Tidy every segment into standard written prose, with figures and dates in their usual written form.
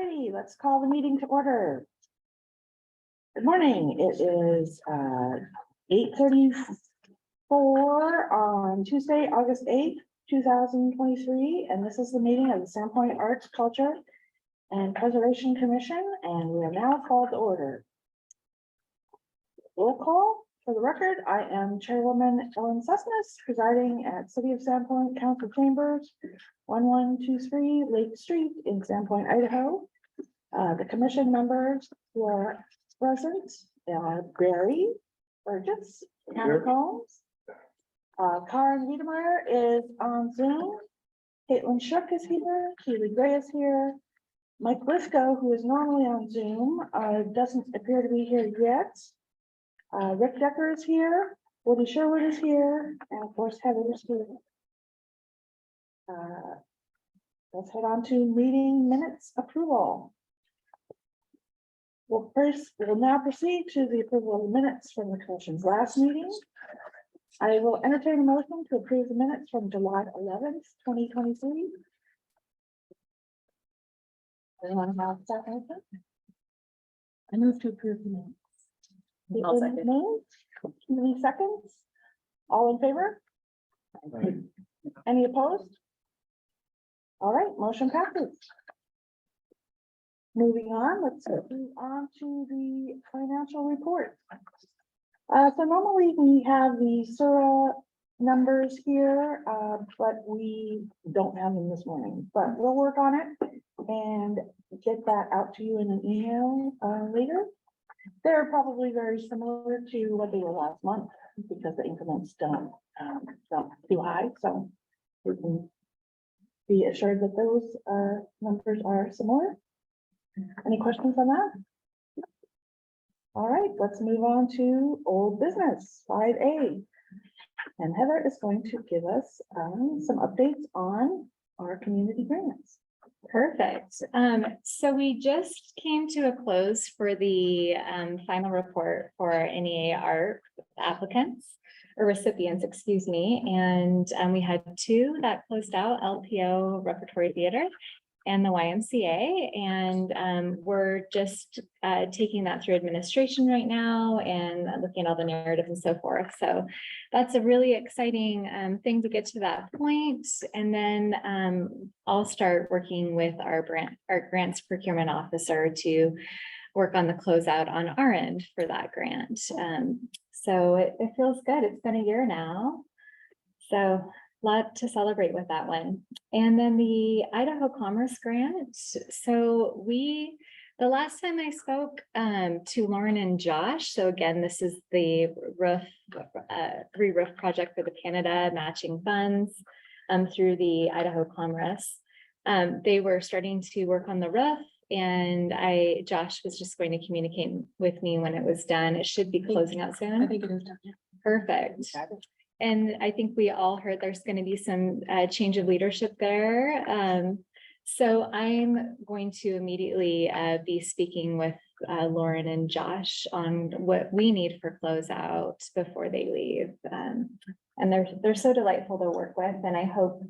righty, let's call the meeting to order. Good morning. It is 8:34 on Tuesday, August 8th, 2023, and this is the meeting of the Sandpoint Arts, Culture, and Preservation Commission, and we are now called to order. Roll call. For the record, I am Chairwoman Ellen Sussness, presiding at City of Sandpoint Council Chambers, 1123 Lake Street in Sandpoint, Idaho. The commission members who are present are Barry Burgess, Hannah Combs, Karen Wiedemeyer is on Zoom, Caitlin Shook is here, Keely Gray is here, Mike Briscoe, who is normally on Zoom, doesn't appear to be here yet. Rick Decker is here, Woody Sherwood is here, and of course Heather is here. Let's head on to meeting minutes approval. We'll now proceed to the approval of the minutes from the commission's last meeting. I will entertain a motion to approve the minutes from July 11th, 2023. Anyone have that motion? I move to approve the minutes. I'll second. Any seconds? All in favor? Any opposed? All right, motion passes. Moving on, let's move on to the financial report. So normally we have the SURA numbers here, but we don't have them this morning, but we'll work on it and get that out to you in an email later. They're probably very similar to what they were last month because the increments don't too high, so we can be assured that those numbers are similar. Any questions on that? All right, let's move on to old business, 5A. And Heather is going to give us some updates on our community grants. Perfect. So we just came to a close for the final report for NEA art applicants or recipients, excuse me. And we had two that closed out, LPO Repertory Theater and the YMCA. And we're just taking that through administration right now and looking at all the narrative and so forth. So that's a really exciting thing to get to that point. And then I'll start working with our grants procurement officer to work on the closeout on our end for that grant. So it feels good. It's been a year now. So lot to celebrate with that one. And then the Idaho Commerce Grant. So the last time I spoke to Lauren and Josh, so again, this is the re-roof project for the Canada matching funds through the Idaho Commerce. They were starting to work on the roof, and Josh was just going to communicate with me when it was done. It should be closing out soon. I think it is done. Perfect. And I think we all heard there's going to be some change of leadership there. So I'm going to immediately be speaking with Lauren and Josh on what we need for closeout before they leave. And they're so delightful to work with, and I hope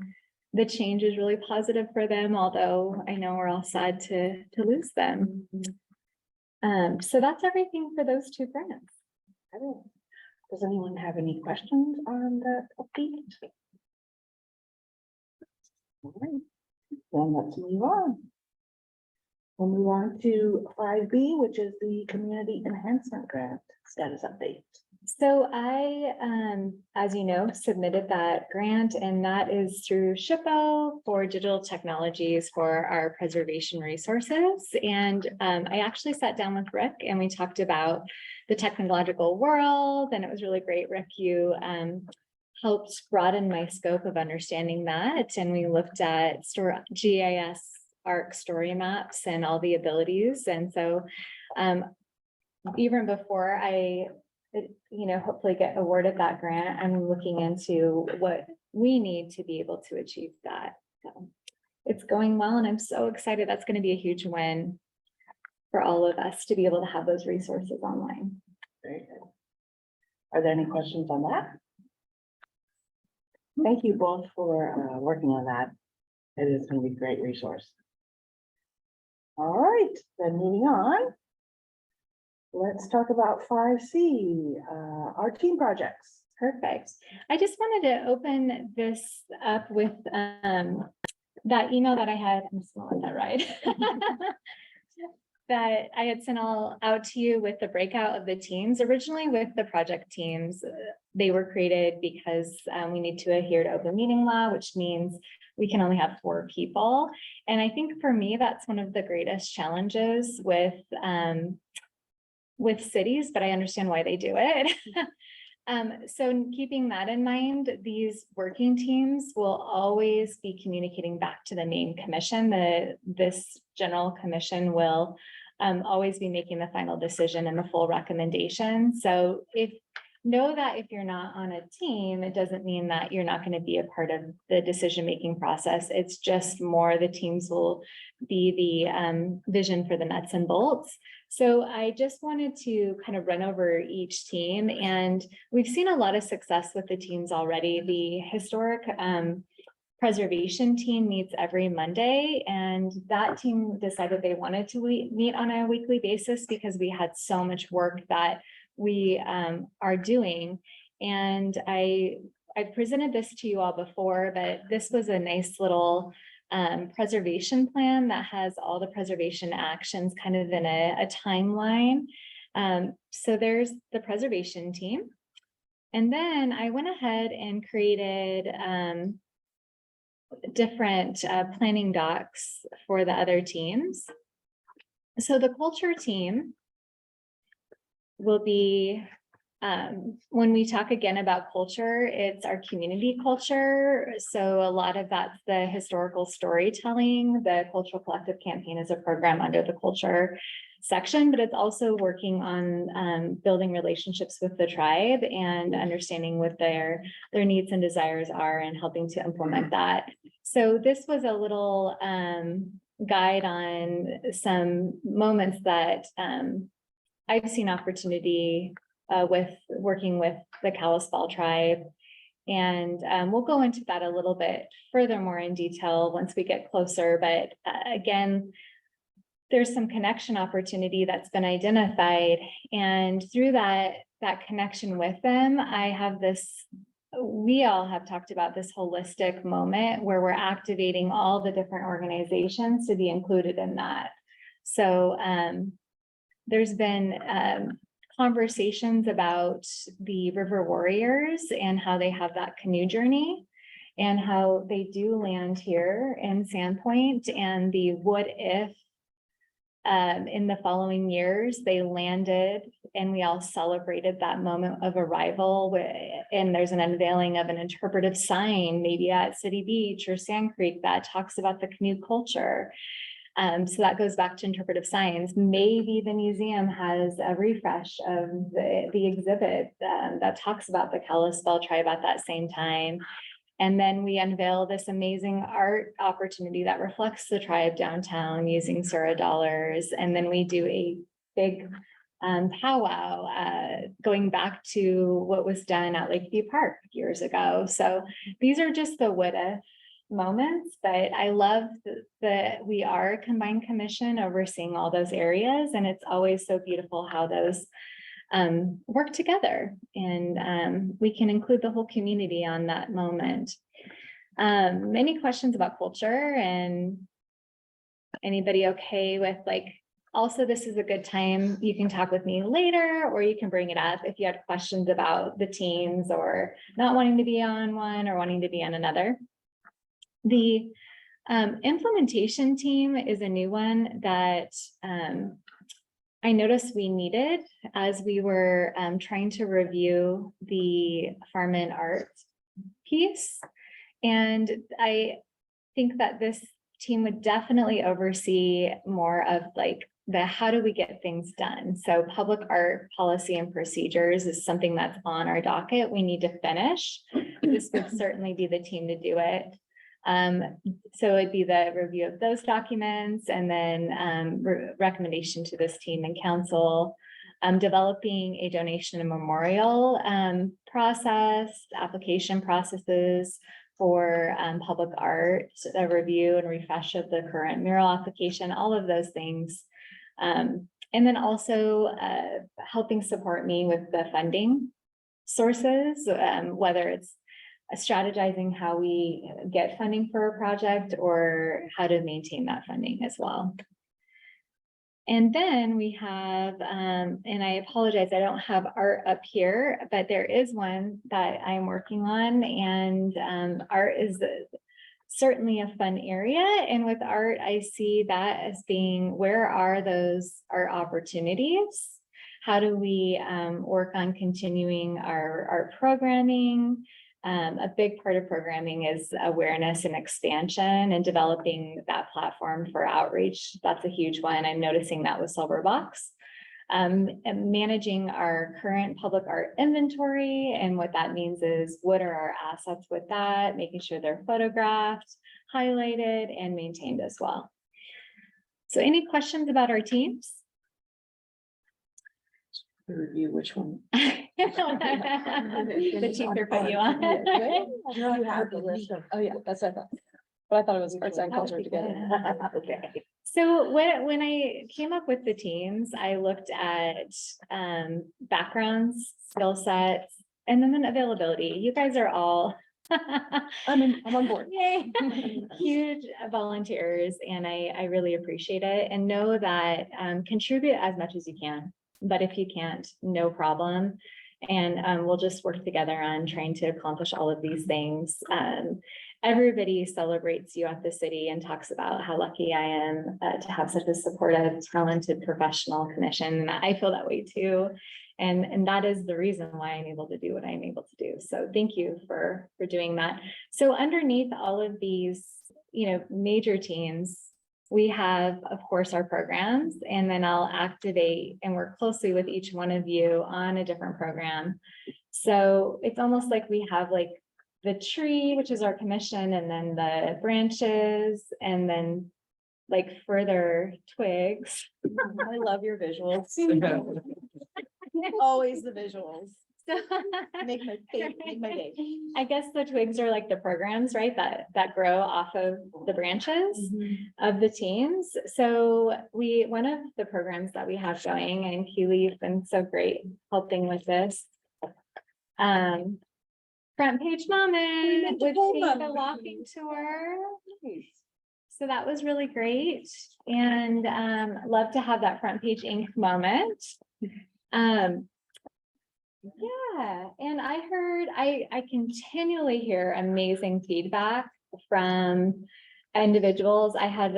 the change is really positive for them, although I know we're all sad to lose them. So that's everything for those two grants. Does anyone have any questions on the update? All right, then let's move on. We'll move on to 5B, which is the Community Enhancement Grant status update. So I, as you know, submitted that grant, and that is through SHPO for digital technologies for our preservation resources. And I actually sat down with Rick and we talked about the technological world, and it was really great. Rick, you helped broaden my scope of understanding that. And we looked at GIS ARC story maps and all the abilities. And so even before I hopefully get awarded that grant, I'm looking into what we need to be able to achieve that. So it's going well, and I'm so excited. That's going to be a huge win for all of us to be able to have those resources online. Very good. Are there any questions on that? Thank you both for working on that. It is going to be a great resource. All right, then moving on. Let's talk about 5C, our team projects. Perfect. I just wanted to open this up with that email that I had. I'm just gonna let that ride. That I had sent all out to you with the breakout of the teams. Originally with the project teams, they were created because we need to adhere to open meeting law, which means we can only have 4 people. And I think for me, that's one of the greatest challenges with cities, but I understand why they do it. So keeping that in mind, these working teams will always be communicating back to the main commission. This general commission will always be making the final decision and the full recommendation. So know that if you're not on a team, it doesn't mean that you're not going to be a part of the decision-making process. It's just more the teams will be the vision for the nuts and bolts. So I just wanted to kind of run over each team, and we've seen a lot of success with the teams already. The historic preservation team meets every Monday, and that team decided they wanted to meet on a weekly basis because we had so much work that we are doing. And I presented this to you all before, but this was a nice little preservation plan that has all the preservation actions kind of in a timeline. So there's the preservation team. And then I went ahead and created different planning docs for the other teams. So the culture team will be, when we talk again about culture, it's our community culture. So a lot of that's the historical storytelling. The Cultural Collective Campaign is a program under the culture section, but it's also working on building relationships with the tribe and understanding what their needs and desires are and helping to implement that. So this was a little guide on some moments that I've seen opportunity with working with the Kalispel tribe. And we'll go into that a little bit furthermore in detail once we get closer. But again, there's some connection opportunity that's been identified. And through that connection with them, we all have talked about this holistic moment where we're activating all the different organizations to be included in that. So there's been conversations about the River Warriors and how they have that canoe journey and how they do land here in Sandpoint, and the what if in the following years they landed and we all celebrated that moment of arrival. And there's an unveiling of an interpretive sign, maybe at City Beach or Sand Creek, that talks about the canoe culture. So that goes back to interpretive signs. Maybe the museum has a refresh of the exhibit that talks about the Kalispel tribe at that same time. And then we unveil this amazing art opportunity that reflects the tribe downtown using Sura dollars. And then we do a big powwow going back to what was done at Lakeview Park years ago. So these are just the what if moments, but I love that we are a combined commission overseeing all those areas, and it's always so beautiful how those work together, and we can include the whole community on that moment. Any questions about culture, and anybody okay with also this is a good time, you can talk with me later, or you can bring it up if you had questions about the teams or not wanting to be on one or wanting to be on another. The implementation team is a new one that I noticed we needed as we were trying to review the farm and art piece. And I think that this team would definitely oversee more of the how do we get things done. So public art policy and procedures is something that's on our docket. We need to finish. This would certainly be the team to do it. So it'd be the review of those documents, and then recommendation to this team and council, developing a donation and memorial process, application processes for public art, a review and refresh of the current mural application, all of those things. And then also helping support me with the funding sources, whether it's strategizing how we get funding for a project or how to maintain that funding as well. And then we have, and I apologize, I don't have art up here, but there is one that I'm working on, and art is certainly a fun area. And with art, I see that as being, where are those art opportunities? How do we work on continuing our art programming? A big part of programming is awareness and expansion and developing that platform for outreach. That's a huge one. I'm noticing that with Silverbox. And managing our current public art inventory. And what that means is, what are our assets with that? Making sure they're photographed, highlighted, and maintained as well. So any questions about our teams? Review which one. The teacher put you on. You have the list of. Oh, yeah, that's what I thought. But I thought it was arts and culture together. Okay. So when I came up with the teams, I looked at backgrounds, skill sets, and then availability. You guys are all I'm on board. yay, huge volunteers, and I really appreciate it, and know that contribute as much as you can. But if you can't, no problem. And we'll just work together on trying to accomplish all of these things. Everybody celebrates you at the city and talks about how lucky I am to have such a supportive, talented professional commission. And I feel that way too. And that is the reason why I'm able to do what I'm able to do. So thank you for doing that. So underneath all of these, major teams, we have, of course, our programs, and then I'll activate and work closely with each one of you on a different program. So it's almost like we have like the tree, which is our commission, and then the branches, and then like further twigs. I love your visuals. Always the visuals. Make my day. I guess the twigs are like the programs, right? That grow off of the branches of the teams. So one of the programs that we have going, and Keely, you've been so great helping with this. Front page moment with the walking tour. So that was really great, and love to have that front page ink moment. Yeah, and I continually hear amazing feedback from individuals. I had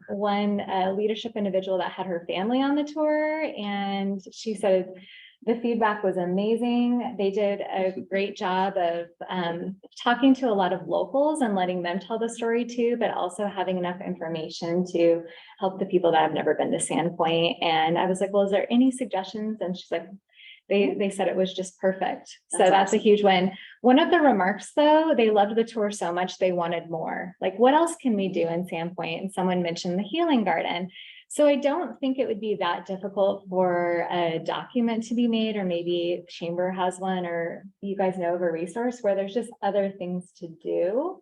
one leadership individual that had her family on the tour, and she said the feedback was amazing. They did a great job of talking to a lot of locals and letting them tell the story too, but also having enough information to help the people that have never been to Sandpoint. And I was like, well, is there any suggestions? And she's like, they said it was just perfect. So that's a huge win. One of the remarks though, they loved the tour so much they wanted more. Like, what else can we do in Sandpoint? And someone mentioned the healing garden. So I don't think it would be that difficult for a document to be made, or maybe Chamber has one, or you guys know of a resource where there's just other things to do.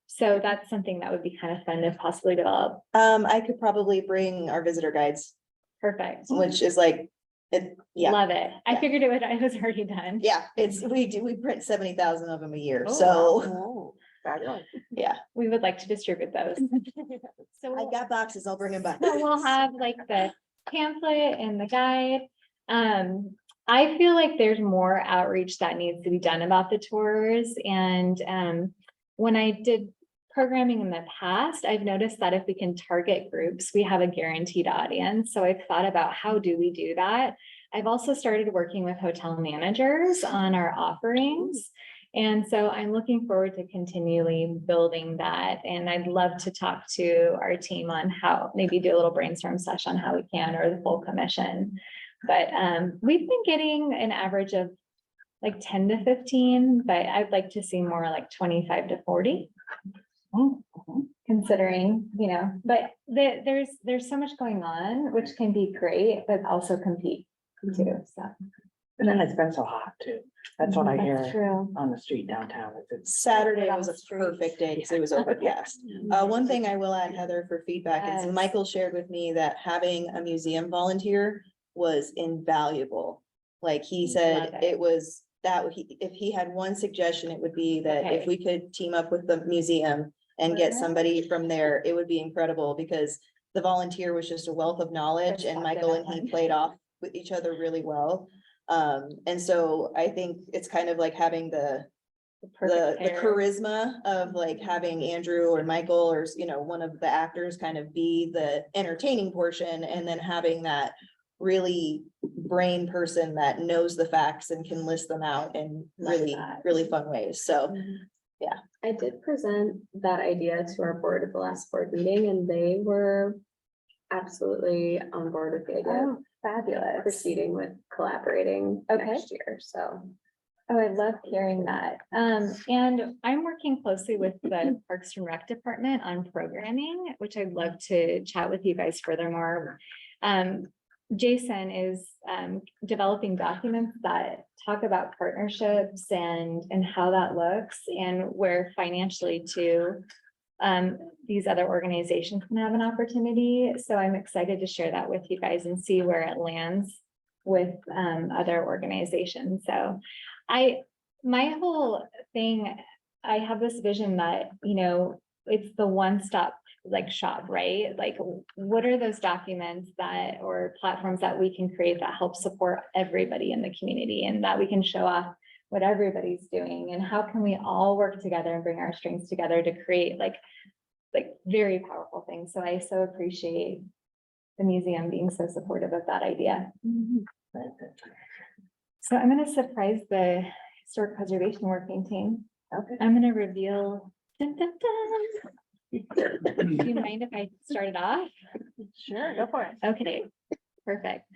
So that's something that would be kind of fun to possibly develop. I could probably bring our visitor guides, Perfect. which is like, yeah. Love it. I Yeah. figured it was already done. Yeah, we print 70,000 of them a year, Oh, so. Fabulous. Yeah, We would like to distribute those. So I got boxes, I'll bring them back. so we'll have like the pamphlet and the guide. I feel like there's more outreach that needs to be done about the tours. And when I did programming in the past, I've noticed that if we can target groups, we have a guaranteed audience. So I've thought about, how do we do that? I've also started working with hotel managers on our offerings. And so I'm looking forward to continually building that. And I'd love to talk to our team on how, maybe do a little brainstorm session on how we can, or the full commission. But we've been getting an average of like 10 to 15, but I'd like to see more like 25 to 40. Considering, but there's so much going on, which can be great, but also compete too. So And then it's been so hot too. That's what I That's hear true. on the street downtown. It's Saturday Right on was the a street. perfect day because it was overcast. One thing I will add, Heather, for feedback is Yes. Michael shared with me that having a museum volunteer was invaluable. Like he said, Love it. it was that, if he had one suggestion, it would be that Okay. if we could team up with the museum and get somebody from there, it would be incredible because the volunteer was just a wealth of knowledge and Michael and he played off with each other really well. And so I think it's kind of like having the perfect pair. charisma of like having Andrew or Michael or, you know, one of the actors kind of be the entertaining portion and then having that really brain person that knows the facts and can list them out in Love really, that. really fun ways. So I did present that idea to our board at the last board meeting and they were absolutely on board with the idea of Oh, fabulous. proceeding with collaborating Okay. next year, so. Oh, I love hearing that. And I'm working closely with the Parks and Rec Department on programming, which I'd love to chat with you guys furthermore. Jason is developing documents that talk about partnerships and how that looks and where financially too. These other organizations can have an opportunity. So I'm excited to share that with you guys and see where it lands with other organizations. So my whole thing, I have this vision that, you know, it's the one-stop like shop, right? Like, what are those documents that or platforms that we can create that help support everybody in the community and that we can show off what everybody's doing and how can we all work together and bring our strengths together to create like very powerful things. So I so appreciate the museum being so supportive of that idea. So I'm going to surprise the historic preservation working team. Okay. I'm going to reveal. Dun, dun, dun. Do you mind if I start it off? Sure, go for it. Okay, perfect.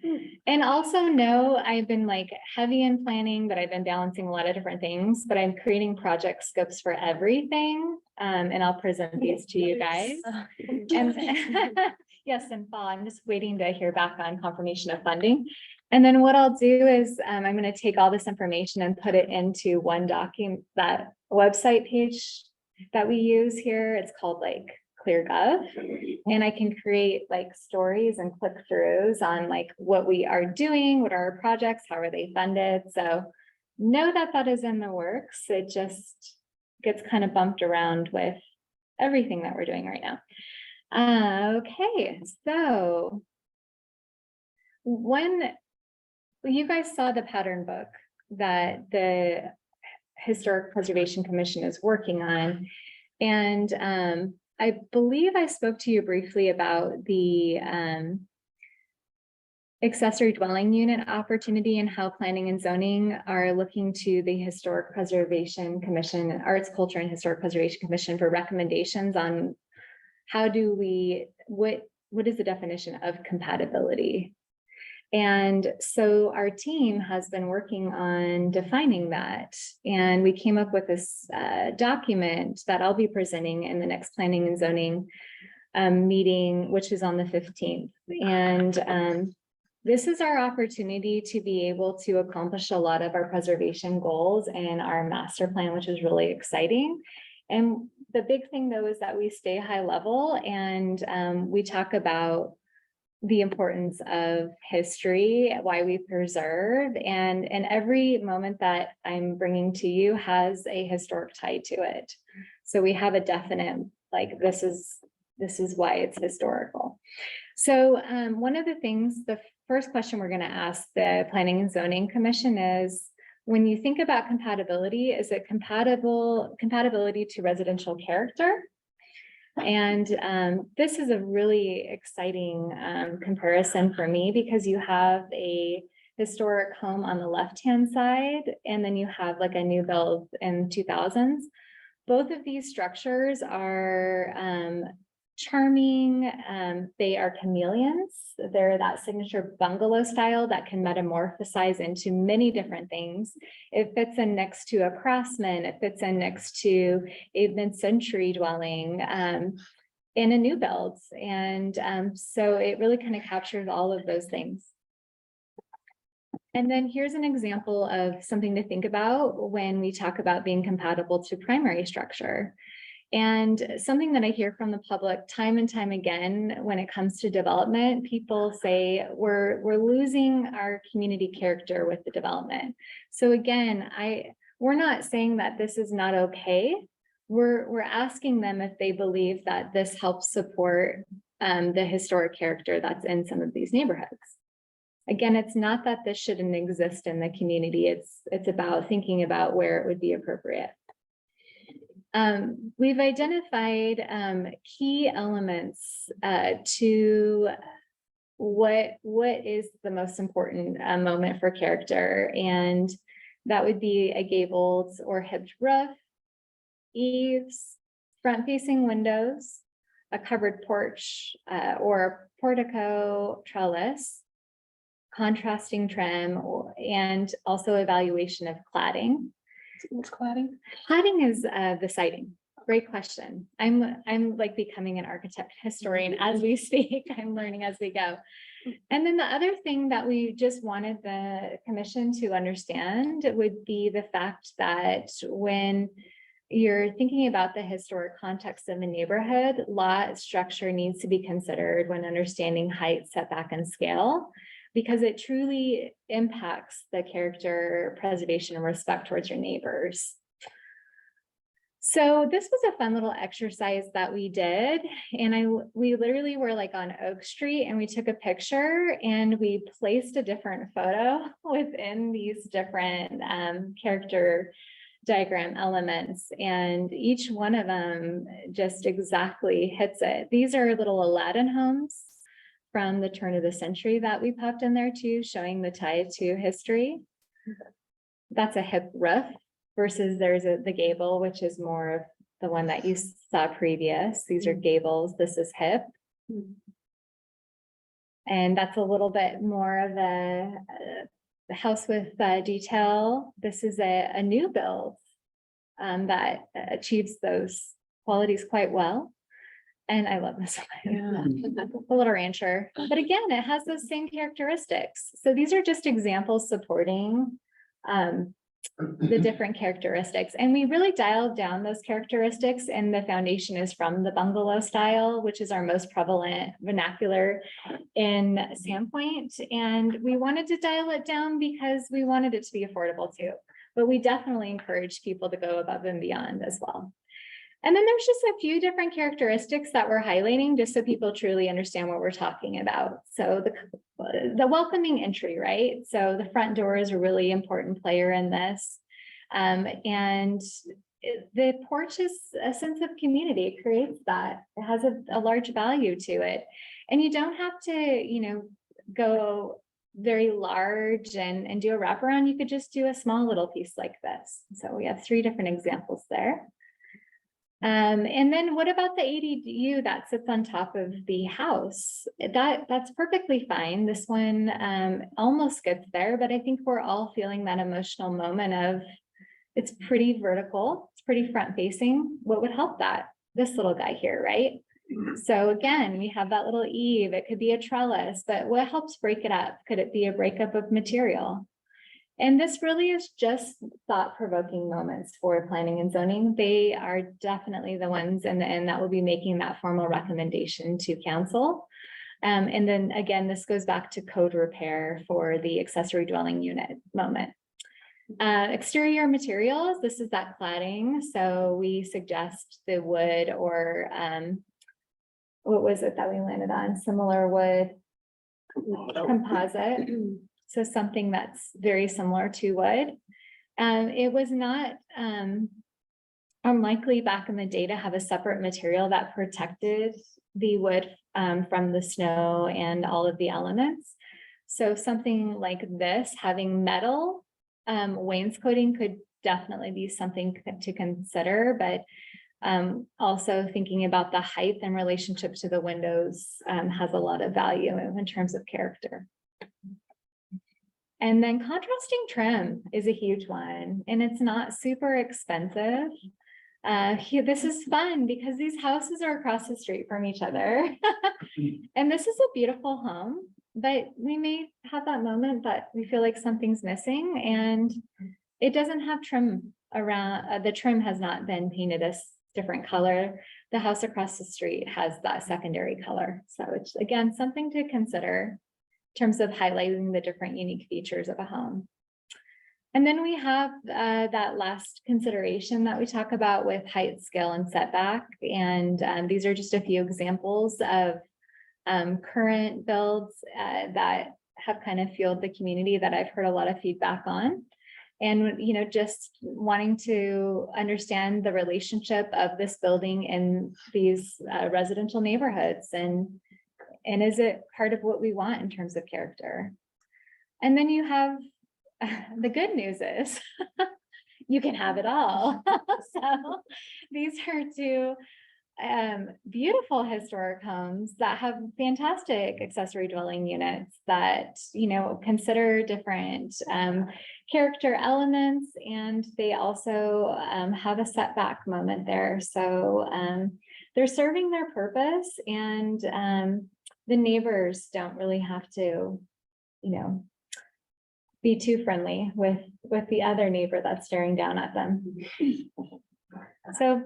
And also know I've been like heavy in planning, but I've been balancing a lot of different things, but I'm creating project scopes for everything. And I'll present these to you guys. And yes, in fall, I'm just waiting to hear back on confirmation of funding. And then what I'll do is I'm going to take all this information and put it into one document, that website page that we use here. It's called like ClearGov. And I can create like stories and click throughs on like what we are doing, what are our projects, how are they funded. So know that that is in the works. It just gets kind of bumped around with everything that we're doing right now. Okay, so you guys saw the pattern book that the Historic Preservation Commission is working on. And I believe I spoke to you briefly about the accessory dwelling unit opportunity and how planning and zoning are looking to the Historic Preservation Commission, Arts, Culture and Historic Preservation Commission for recommendations on how do we, what is the definition of compatibility? And so our team has been working on defining that. And we came up with this document that I'll be presenting in the next planning and zoning meeting, which is on the 15th. And this is our opportunity to be able to accomplish a lot of our preservation goals and our master plan, which is really exciting. And the big thing though is that we stay high level and we talk about the importance of history, why we preserve, and every moment that I'm bringing to you has a historic tie to it. So we have a definite, like, this is why it's historical. So one of the things, the first question we're going to ask the Planning and Zoning Commission is, when you think about compatibility, is it compatibility to residential character? And this is a really exciting comparison for me because you have a historic home on the left-hand side, and then you have like a new build in 2000s. Both of these structures are charming. They are chameleons. They're that signature bungalow style that can metamorphosize into many different things. It fits in next to a craftsman. It fits in next to a mid-century dwelling in a new build. And so it really kind of captures all of those things. And then here's an example of something to think about when we talk about being compatible to primary structure. And something that I hear from the public time and time again, when it comes to development, people say we're losing our community character with the development. So again, we're not saying that this is not okay. We're asking them if they believe that this helps support the historic character that's in some of these neighborhoods. Again, it's not that this shouldn't exist in the community. It's about thinking about where it would be appropriate. We've identified key elements to what is the most important moment for character, and that would be a gabled or hipped roof, eaves, front-facing windows, a covered porch or portico trellis, contrasting trim, and also evaluation of cladding. What's cladding? Cladding is the siding. Great question. I'm like becoming an architect historian as we speak. I'm learning as we go. And then the other thing that we just wanted the commission to understand would be the fact that when you're thinking about the historic context of a neighborhood, lot structure needs to be considered when understanding height, setback, and scale, because it truly impacts the character, preservation, and respect towards your neighbors. So this was a fun little exercise that we did. And we literally were like on Oak Street and we took a picture and we placed a different photo within these different character diagram elements. And each one of them just exactly hits it. These are little Aladdin homes from the turn of the century that we popped in there too, showing the tie to history. That's a hip roof versus there's the gable, which is more of the one that you saw previous. These are gables, this is hip. And that's a little bit more of a house with detail. This is a new build that achieves those qualities quite well. And I love this one, the little rancher. But again, it has those same characteristics. So these are just examples supporting the different characteristics. And we really dialed down those characteristics, and the foundation is from the bungalow style, which is our most prevalent vernacular in Sandpoint. And we wanted to dial it down because we wanted it to be affordable too. But we definitely encourage people to go above and beyond as well. And then there's just a few different characteristics that we're highlighting just so people truly understand what we're talking about. So the welcoming entry, right? So the front door is a really important player in this. And the porch is a sense of community. It creates that. It has a large value to it. And you don't have to, go very large and do a wraparound. You could just do a small little piece like this. So we have 3 different examples there. And then what about the ADU that sits on top of the house? That's perfectly fine. This one almost gets there, but I think we're all feeling that emotional moment of it's pretty vertical, it's pretty front facing. What would help that? This little guy here, right? So again, we have that little eave. It could be a trellis, but what helps break it up? Could it be a breakup of material? And this really is just thought-provoking moments for planning and zoning. They are definitely the ones in the end that will be making that formal recommendation to council. And then again, this goes back to code repair for the accessory dwelling unit moment. Exterior materials, this is that cladding. So we suggest the wood or what was it that we landed on? Similar wood composite. So something that's very similar to wood. It was not unlikely back in the day to have a separate material that protected the wood from the snow and all of the elements. So something like this, having metal wainscoting could definitely be something to consider, but also thinking about the height and relationship to the windows has a lot of value in terms of character. And then contrasting trim is a huge one, and it's not super expensive. This is fun because these houses are across the street from each other. And this is a beautiful home. but we may have that moment that we feel like something's missing, and it doesn't have trim around, the trim has not been painted a different color. The house across the street has that secondary color. So it's, again, something to consider in terms of highlighting the different unique features of a home. And then we have that last consideration that we talk about with height, scale, and setback. And these are just a few examples of current builds that have kind of fueled the community that I've heard a lot of feedback on. And, you know, just wanting to understand the relationship of this building in these residential neighborhoods, and is it part of what we want in terms of character? And then you have the good news is you can have it all. So these are two beautiful historic homes that have fantastic accessory dwelling units that, you know, consider different character elements, and they also have a setback moment there. So they're serving their purpose, and the neighbors don't really have to, you know, be too friendly with the other neighbor that's staring down at them. So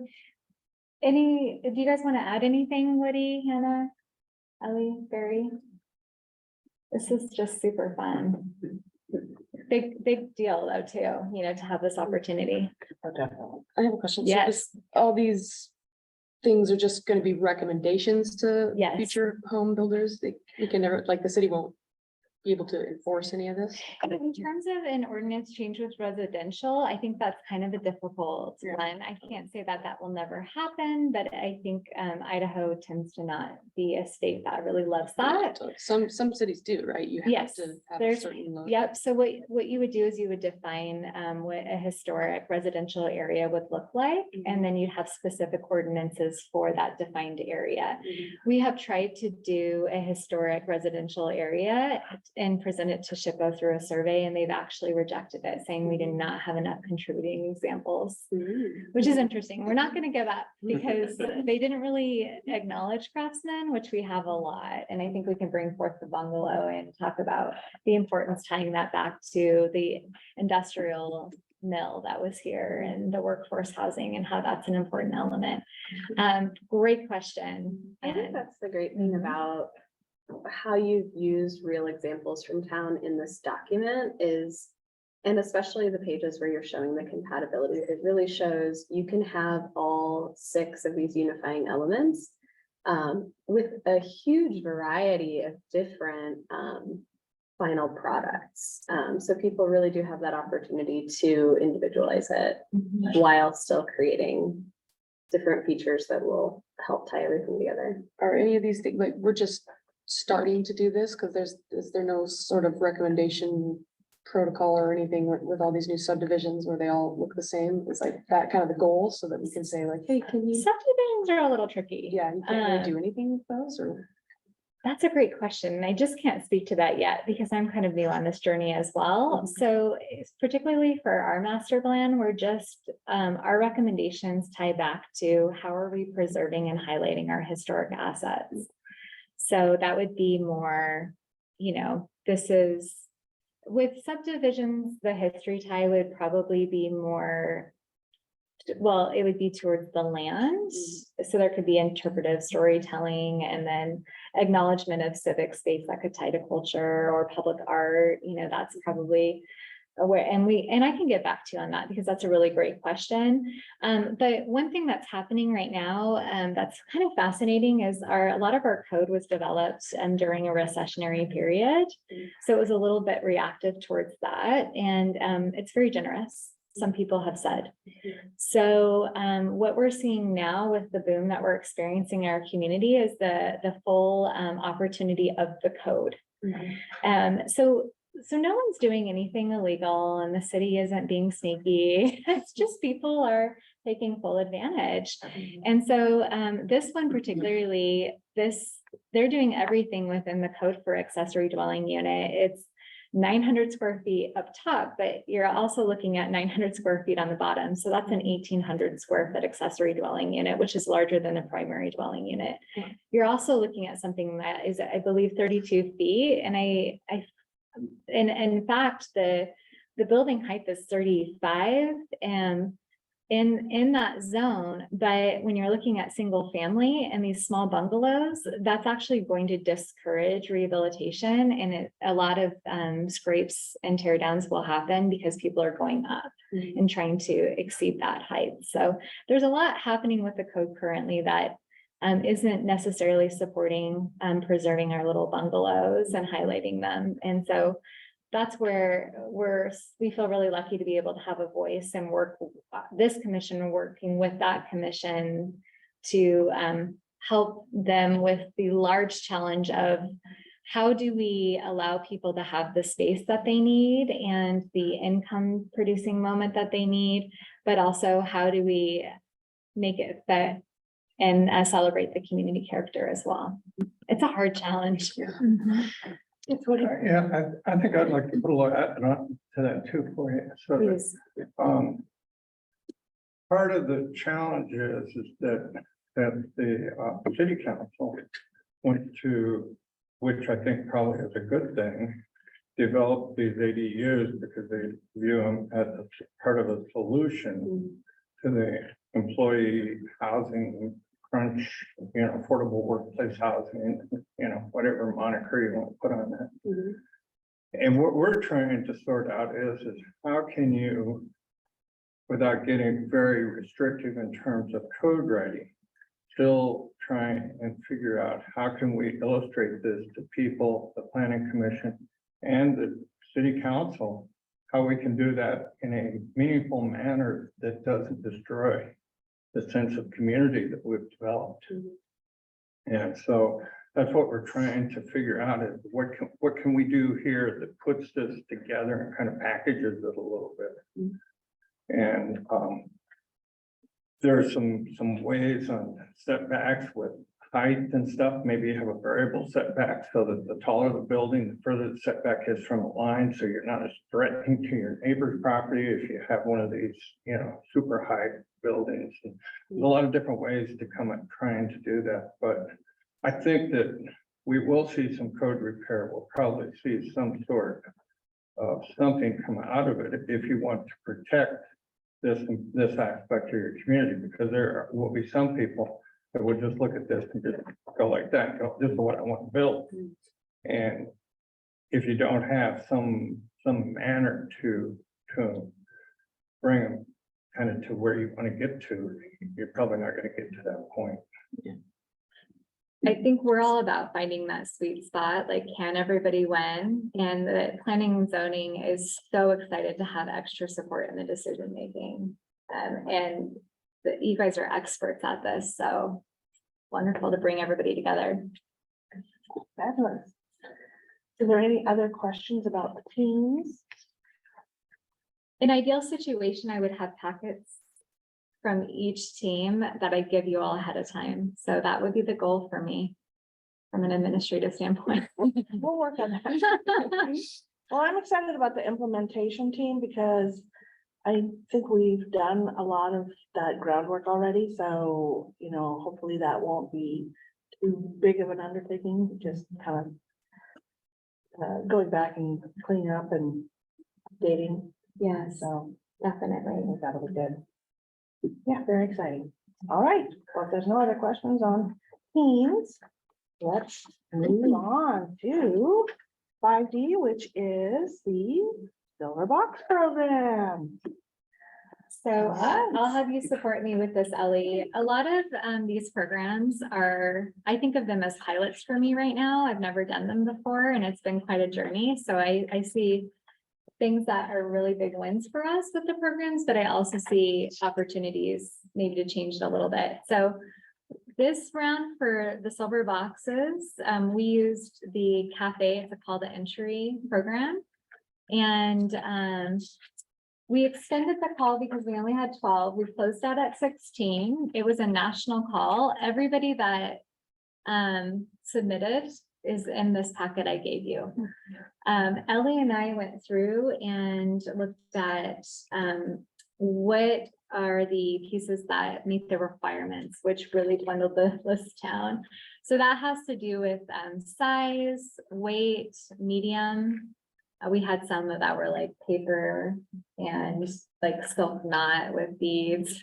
do you guys want to add anything, Woody, Hannah, Ellie, Barry? This is just super fun. Big deal though, too, you know, to have this opportunity. Oh, definitely. I have a question. So Yes. all these things are just gonna be recommendations to Yes. future home builders? We can never, like, the city won't be able to enforce any of this? In terms of an ordinance change with residential, I think that's kind of a difficult one. I can't say that that will never happen, but I think Idaho tends to not be a state that really loves that. Some cities do, right? You have Yes, to have a there's- certain. Yep, so what you would do is you would define what a historic residential area would look like, and then you'd have specific ordinances for that defined area. We have tried to do a historic residential area and present it to SHPO through a survey, and they've actually rejected it, saying we did not have enough contributing examples, which is interesting. We're not gonna give up because they didn't really acknowledge craftsmen, which we have a lot. And I think we can bring forth the bungalow and talk about the importance tying that back to the industrial mill that was here and the workforce housing and how that's an important element. Great question. I think And that's the great thing about how you've used real examples from town in this document is, and especially the pages where you're showing the compatibility, it really shows you can have all 6 of these unifying elements with a huge variety of different final products. So people really do have that opportunity to individualize it while still creating different features that will help tie everything together. Are any of these things, like, we're just starting to do this? Cause is there no sort of recommendation protocol or anything with all these new subdivisions where they all look the same? Is like that kind of the goal so that we can say like, hey, can you, subdivisions are a little tricky. yeah, you can't really do anything with those or? That's a great question. And I just can't speak to that yet because I'm kind of new on this journey as well. So particularly for our master plan, we're just, our recommendations tie back to how are we preserving and highlighting our historic assets? So that would be more, you know, this is, with subdivisions, the history tie would probably be more, well, it would be towards the land. So there could be interpretive storytelling and then acknowledgement of civic space that could tie to culture or public art. You know, that's probably where, and I can get back to you on that because that's a really great question. But one thing that's happening right now that's kind of fascinating is a lot of our code was developed during a recessionary period. So it was a little bit reactive towards that. And it's very generous, some people have said. So what we're seeing now with the boom that we're experiencing in our community is the full opportunity of the code. So no one's doing anything illegal and the city isn't being sneaky. It's just people are taking full advantage. And so this one particularly, they're doing everything within the code for accessory dwelling unit. It's 900 square feet up top, but you're also looking at 900 square feet on the bottom. So that's an 1,800 square foot accessory dwelling unit, which is larger than a primary dwelling unit. You're also looking at something that is, I believe, 32 feet. And in fact, the building height is 35 and in that zone, but when you're looking at single family and these small bungalows, that's actually going to discourage rehabilitation, and a lot of scrapes and tear downs will happen because people are going up and trying to exceed that height. So there's a lot happening with the code currently that isn't necessarily supporting preserving our little bungalows and highlighting them. And so that's where we feel really lucky to be able to have a voice and work this commission, working with that commission to help them with the large challenge of how do we allow people to have the space that they need and the income producing moment that they need, but also how do we make it fit and celebrate the community character as well. It's a hard challenge. Yeah, I think I'd like to put a little add on to that too for you. So Please. that, part of the challenge is that the city council went to, which I think probably is a good thing, develop these ADUs because they view them as a part of a solution to the employee housing crunch, affordable workplace housing, whatever moniker you want to put on that. And what we're trying to sort out is how can you, without getting very restrictive in terms of code writing, still try and figure out how can we illustrate this to people, the planning commission and the city council, how we can do that in a meaningful manner that doesn't destroy the sense of community that we've developed. And so that's what we're trying to figure out is what can we do here that puts this together and kind of packages it a little bit. And there are some ways on setbacks with height and stuff. Maybe you have a variable setback so that the taller the building, the further the setback is from the line, so you're not as threatening to your neighbor's property if you have one of these, super high buildings. And there's a lot of different ways to come at trying to do that, but I think that we will see some code repair. We'll probably see some sort of something come out of it if you want to protect this aspect of your community, because there will be some people that would just look at this and just go like that, and go, this is what I want to build. And if you don't have some manner to bring them kind of to where you want to get to, you're probably not going to get to that point. I think we're all about finding that sweet spot, like can everybody win? And the planning and zoning is so excited to have extra support in the decision making. And you guys are experts at this, so wonderful to bring everybody together. Fabulous. Is there any other questions about the teams? In ideal situation, I would have packets from each team that I give you all ahead of time. So that would be the goal for me from an administrative standpoint. We'll work on that. Well, I'm excited about the implementation team because I think we've done a lot of that groundwork already. So, hopefully that won't be too big of an undertaking, just kind of going back and cleaning up and updating. Yes, So definitely. I think that'll be good. Yeah, very exciting. All right, well, if there's no other questions on teams, let's move on to 5D, which is the Silver Box program. So I'll have you support me with this, Ellie. A lot of these programs I think of them as pilots for me right now. I've never done them before and it's been quite a journey. So I see things that are really big wins for us with the programs, but I also see opportunities maybe to change it a little bit. So this round for the silver boxes, we used the cafe as a call to entry program. And we extended the call because we only had 12. We closed out at 16. It was a national call. Everybody that submitted is in this packet I gave you. Ellie and I went through and looked at, what are the pieces that meet the requirements, which really dwindled the list down. So that has to do with, size, weight, medium. We had some that were like paper and like silk knot with beads.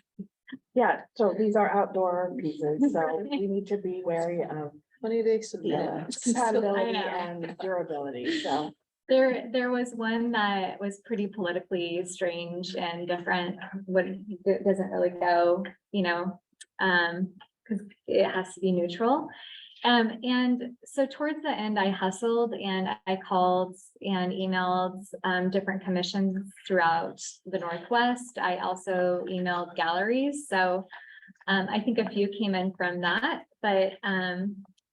Yeah, so these are outdoor pieces, so we need to be wary of Funny they submit. the compatibility I know. and durability, so. There was one that was pretty politically strange and different, what it doesn't really go, because it has to be neutral. And so towards the end, I hustled and I called and emailed different commissions throughout the Northwest. I also emailed galleries, so I think a few came in from that, but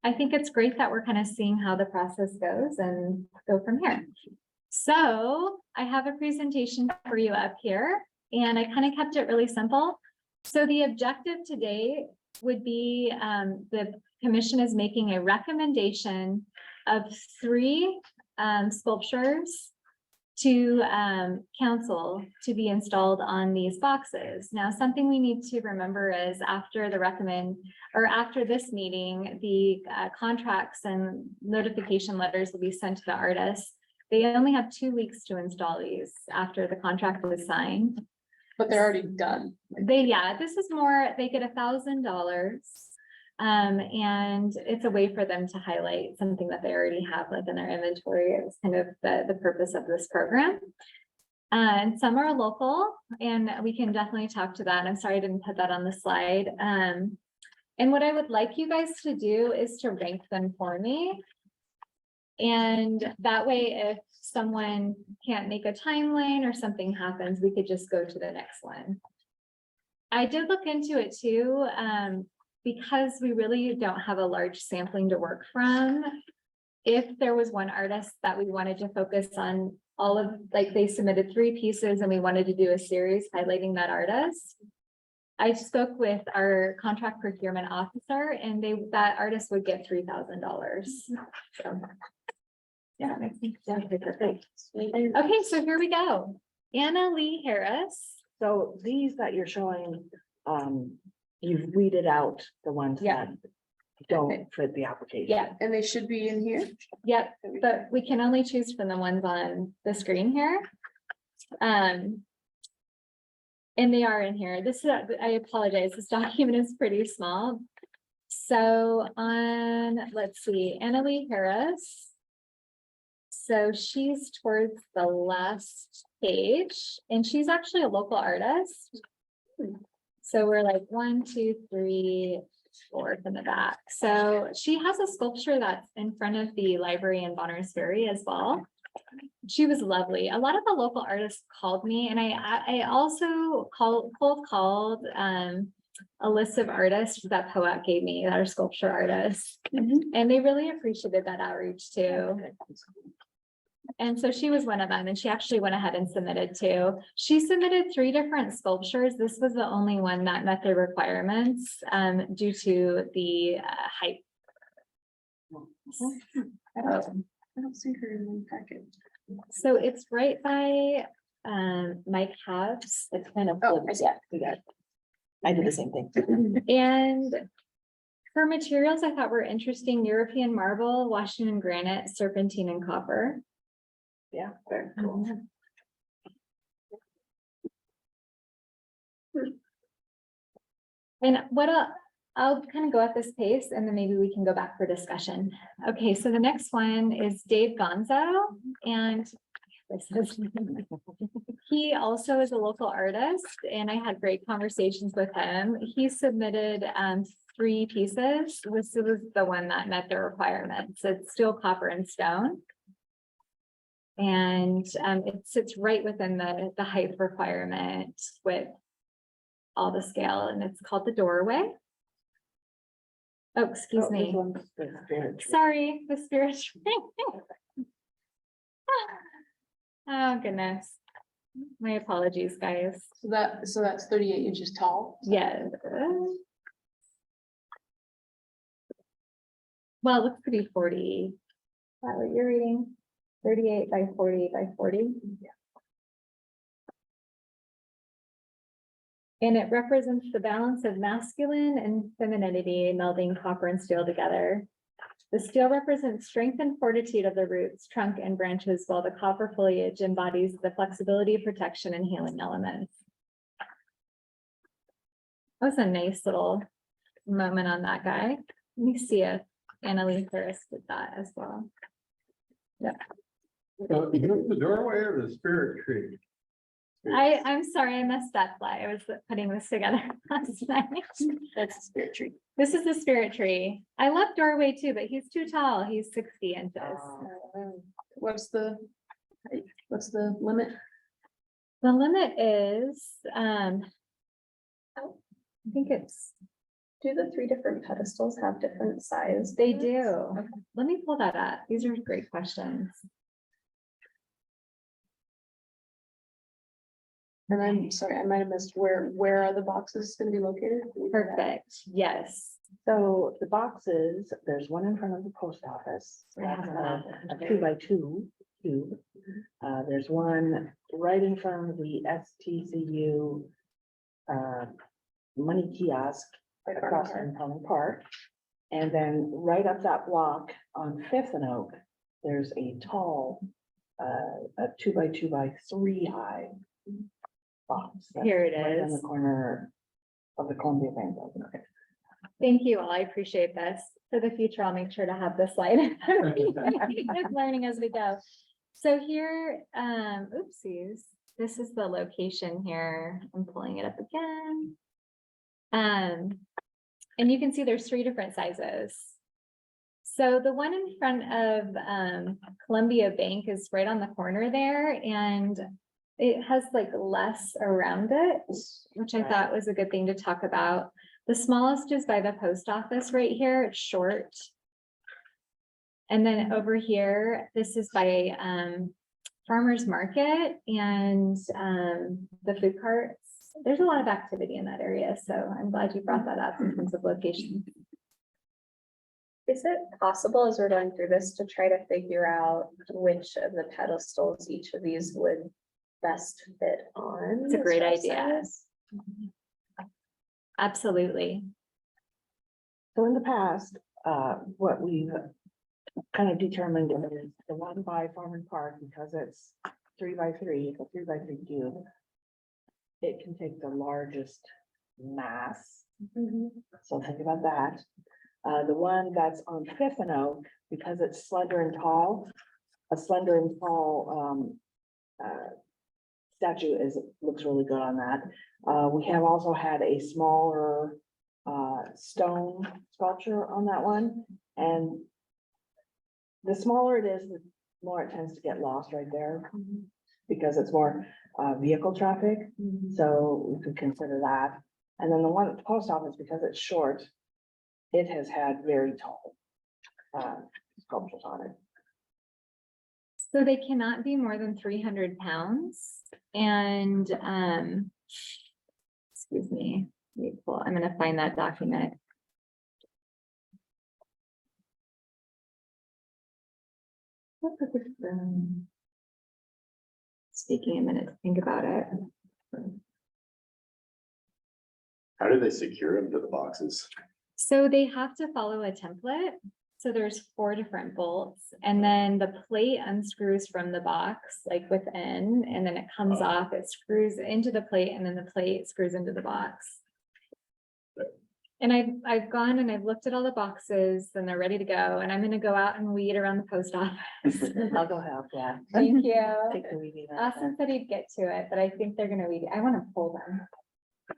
I think it's great that we're kind of seeing how the process goes and go from here. So I have a presentation for you up here, and I kind of kept it really simple. So the objective today would be the commission is making a recommendation of 3 sculptures to council to be installed on these boxes. Now, something we need to remember is after this meeting, the contracts and notification letters will be sent to the artists. They only have 2 weeks to install these after the contract was signed. But they're already done. This is more, they get $1,000. And it's a way for them to highlight something that they already have like in their inventory. It's kind of the purpose of this program. And some are local, and we can definitely talk to that. I'm sorry I didn't put that on the slide. And what I would like you guys to do is to rank them for me. And that way, if someone can't make a timeline or something happens, we could just go to the next one. I did look into it too, because we really don't have a large sampling to work from. If there was one artist that we wanted to focus on all of, like they submitted 3 pieces and we wanted to do a series highlighting that artist. I spoke with our contract procurement officer and that artist would get $3,000. So. Yeah, makes me perfect. Okay, so here we go. Anna Lee Harris. So these that you're showing, you've weeded out the ones Yeah. that don't fit the application. Yeah, And they should be in here. yep, but we can only choose from the ones on the screen here. And they are in here. I apologize, this document is pretty small. So let's see, Anna Lee Harris. So she's towards the last page, and she's actually a local artist. So we're like 1, 2, 3, 4 from the back. So she has a sculpture that's in front of the library in Bonners Ferry as well. She was lovely. A lot of the local artists called me, and I also cold called a list of artists that POAC gave me that are sculpture artists, and they really appreciated that outreach too. And so she was one of them, and she actually went ahead and submitted 2. She submitted 3 different sculptures. This was the only one that met the requirements due to the height. I don't see her in my packet. So it's right by Mike Habs. It's kind of, Oh, flipped. Yeah, I did the same thing. And her materials I thought were interesting: European marble, Washington granite, serpentine, and copper. Yeah, very cool. And I'll kind of go at this pace and then maybe we can go back for discussion. Okay, so the next one is Dave Gonzo, and he also is a local artist, and I had great conversations with him. He submitted 3 pieces. This was the one that met the requirements. It's steel, copper, and stone. And it sits right within the height requirement with all the scale, and it's called the doorway. Oh, excuse me. Sorry, the spirit. Oh, goodness. My apologies, guys. So that's 38 inches tall. Yeah. Well, it looks to be 40. Is that what you're reading? 38 by 40 by 40. And it represents the balance of masculine and femininity melding copper and steel together. The steel represents strength and fortitude of the roots, trunk, and branches, while the copper foliage embodies the flexibility, protection, and healing elements. That was a nice little moment on that guy. Let me see if Annalee Ferris did that as well. So is this the doorway or the spirit tree? I'm sorry, I messed up. I was putting this together last night. That's the spirit tree. This is the spirit tree. I love doorway too, but he's too tall. He's 60 inches. What's the limit? The limit is, I think it's, Do the 3 different pedestals have different size? they do. Let me pull that up. These are great questions. And I'm sorry, I might have missed where are the boxes gonna be located? Perfect. Yes. So the boxes, there's one in front of the post office. I have That's that. a 2x2 cube. There's one right in front of the STCU money kiosk across from Common Park. And then right up that block on Fifth and Oak, there's a tall, a 2x2x3 high box. that's Here it right on is. the corner of the Columbia Bank building. Thank you all. I appreciate this. For the future, I'll make sure to have this slide. Just learning as we go. So here, oopsies, this is the location here. I'm pulling it up again. And you can see there's 3 different sizes. So the one in front of Columbia Bank is right on the corner there, and it has like less around it, which I thought was a good thing to talk about. The smallest is by the post office right here. It's short. And then over here, this is by farmer's market and the food carts. There's a lot of activity in that area, so I'm glad you brought that up in terms of location. Is it possible, as we're going through this, to try to figure out which of the pedestals each of these would best fit on? It's a as great far as idea. size? Absolutely. So in the past, what we've kind of determined is the one by Farman Park, because it's 3x3, it's a 3x3 cube. It can take the largest mass, so think about that. The one that's on Fifth and Oak, because it's slender and tall, a slender and tall statue looks really good on that. We have also had a smaller stone sculpture on that one, and the smaller it is, the more it tends to get lost right there, because it's more vehicle traffic, so we could consider that. And then the one at the post office, because it's short, it has had very tall sculptures on it. So they cannot be more than 300 pounds and, excuse me, I'm gonna find that document. It's taking a minute to think about it. How do they secure them to the boxes? So they have to follow a template. So there's 4 different bolts, and then the plate unscrews from the box, like within, and then it comes off, it screws into the plate, and then the plate screws into the box. And I've gone and I've looked at all the boxes and they're ready to go, and I'm gonna go out and weed around the post office. I'll go help, yeah. Thank you. Take the weeding out. Austin said he'd get to it, but I think they're gonna weed, I wanna pull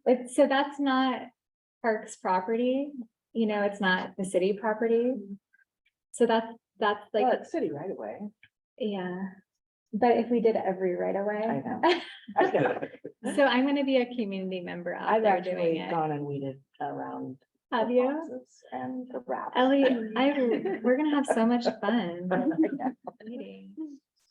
them. So that's not Parks property, you know, it's not the city property. So that's Well, like, it's city right away. yeah. But if we did every right I away. know. So I'm gonna be a community member out I've there doing actually it. gone and weeded around. the Have you? boxes and the wraps. Ellie, we're gonna have so much fun. Meeting.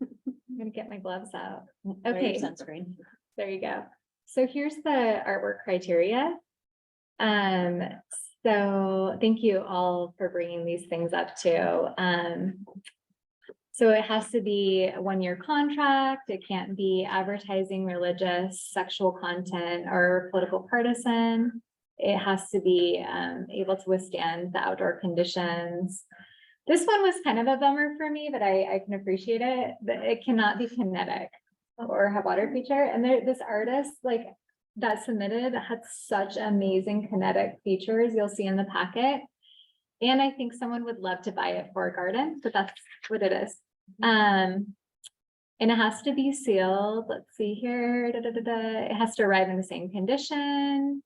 I'm gonna get my gloves out. Okay. Sunscreen. There you go. So here's the artwork criteria. So thank you all for bringing these things up too. So it has to be a 1-year contract. It can't be advertising religious, sexual content or political partisan. It has to be able to withstand the outdoor conditions. This one was kind of a bummer for me, but I can appreciate it. But it cannot be kinetic or have water feature. And this artist like that submitted had such amazing kinetic features you'll see in the packet. And I think someone would love to buy it for a garden, but that's what it is. And it has to be sealed. Let's see here. It has to arrive in the same condition.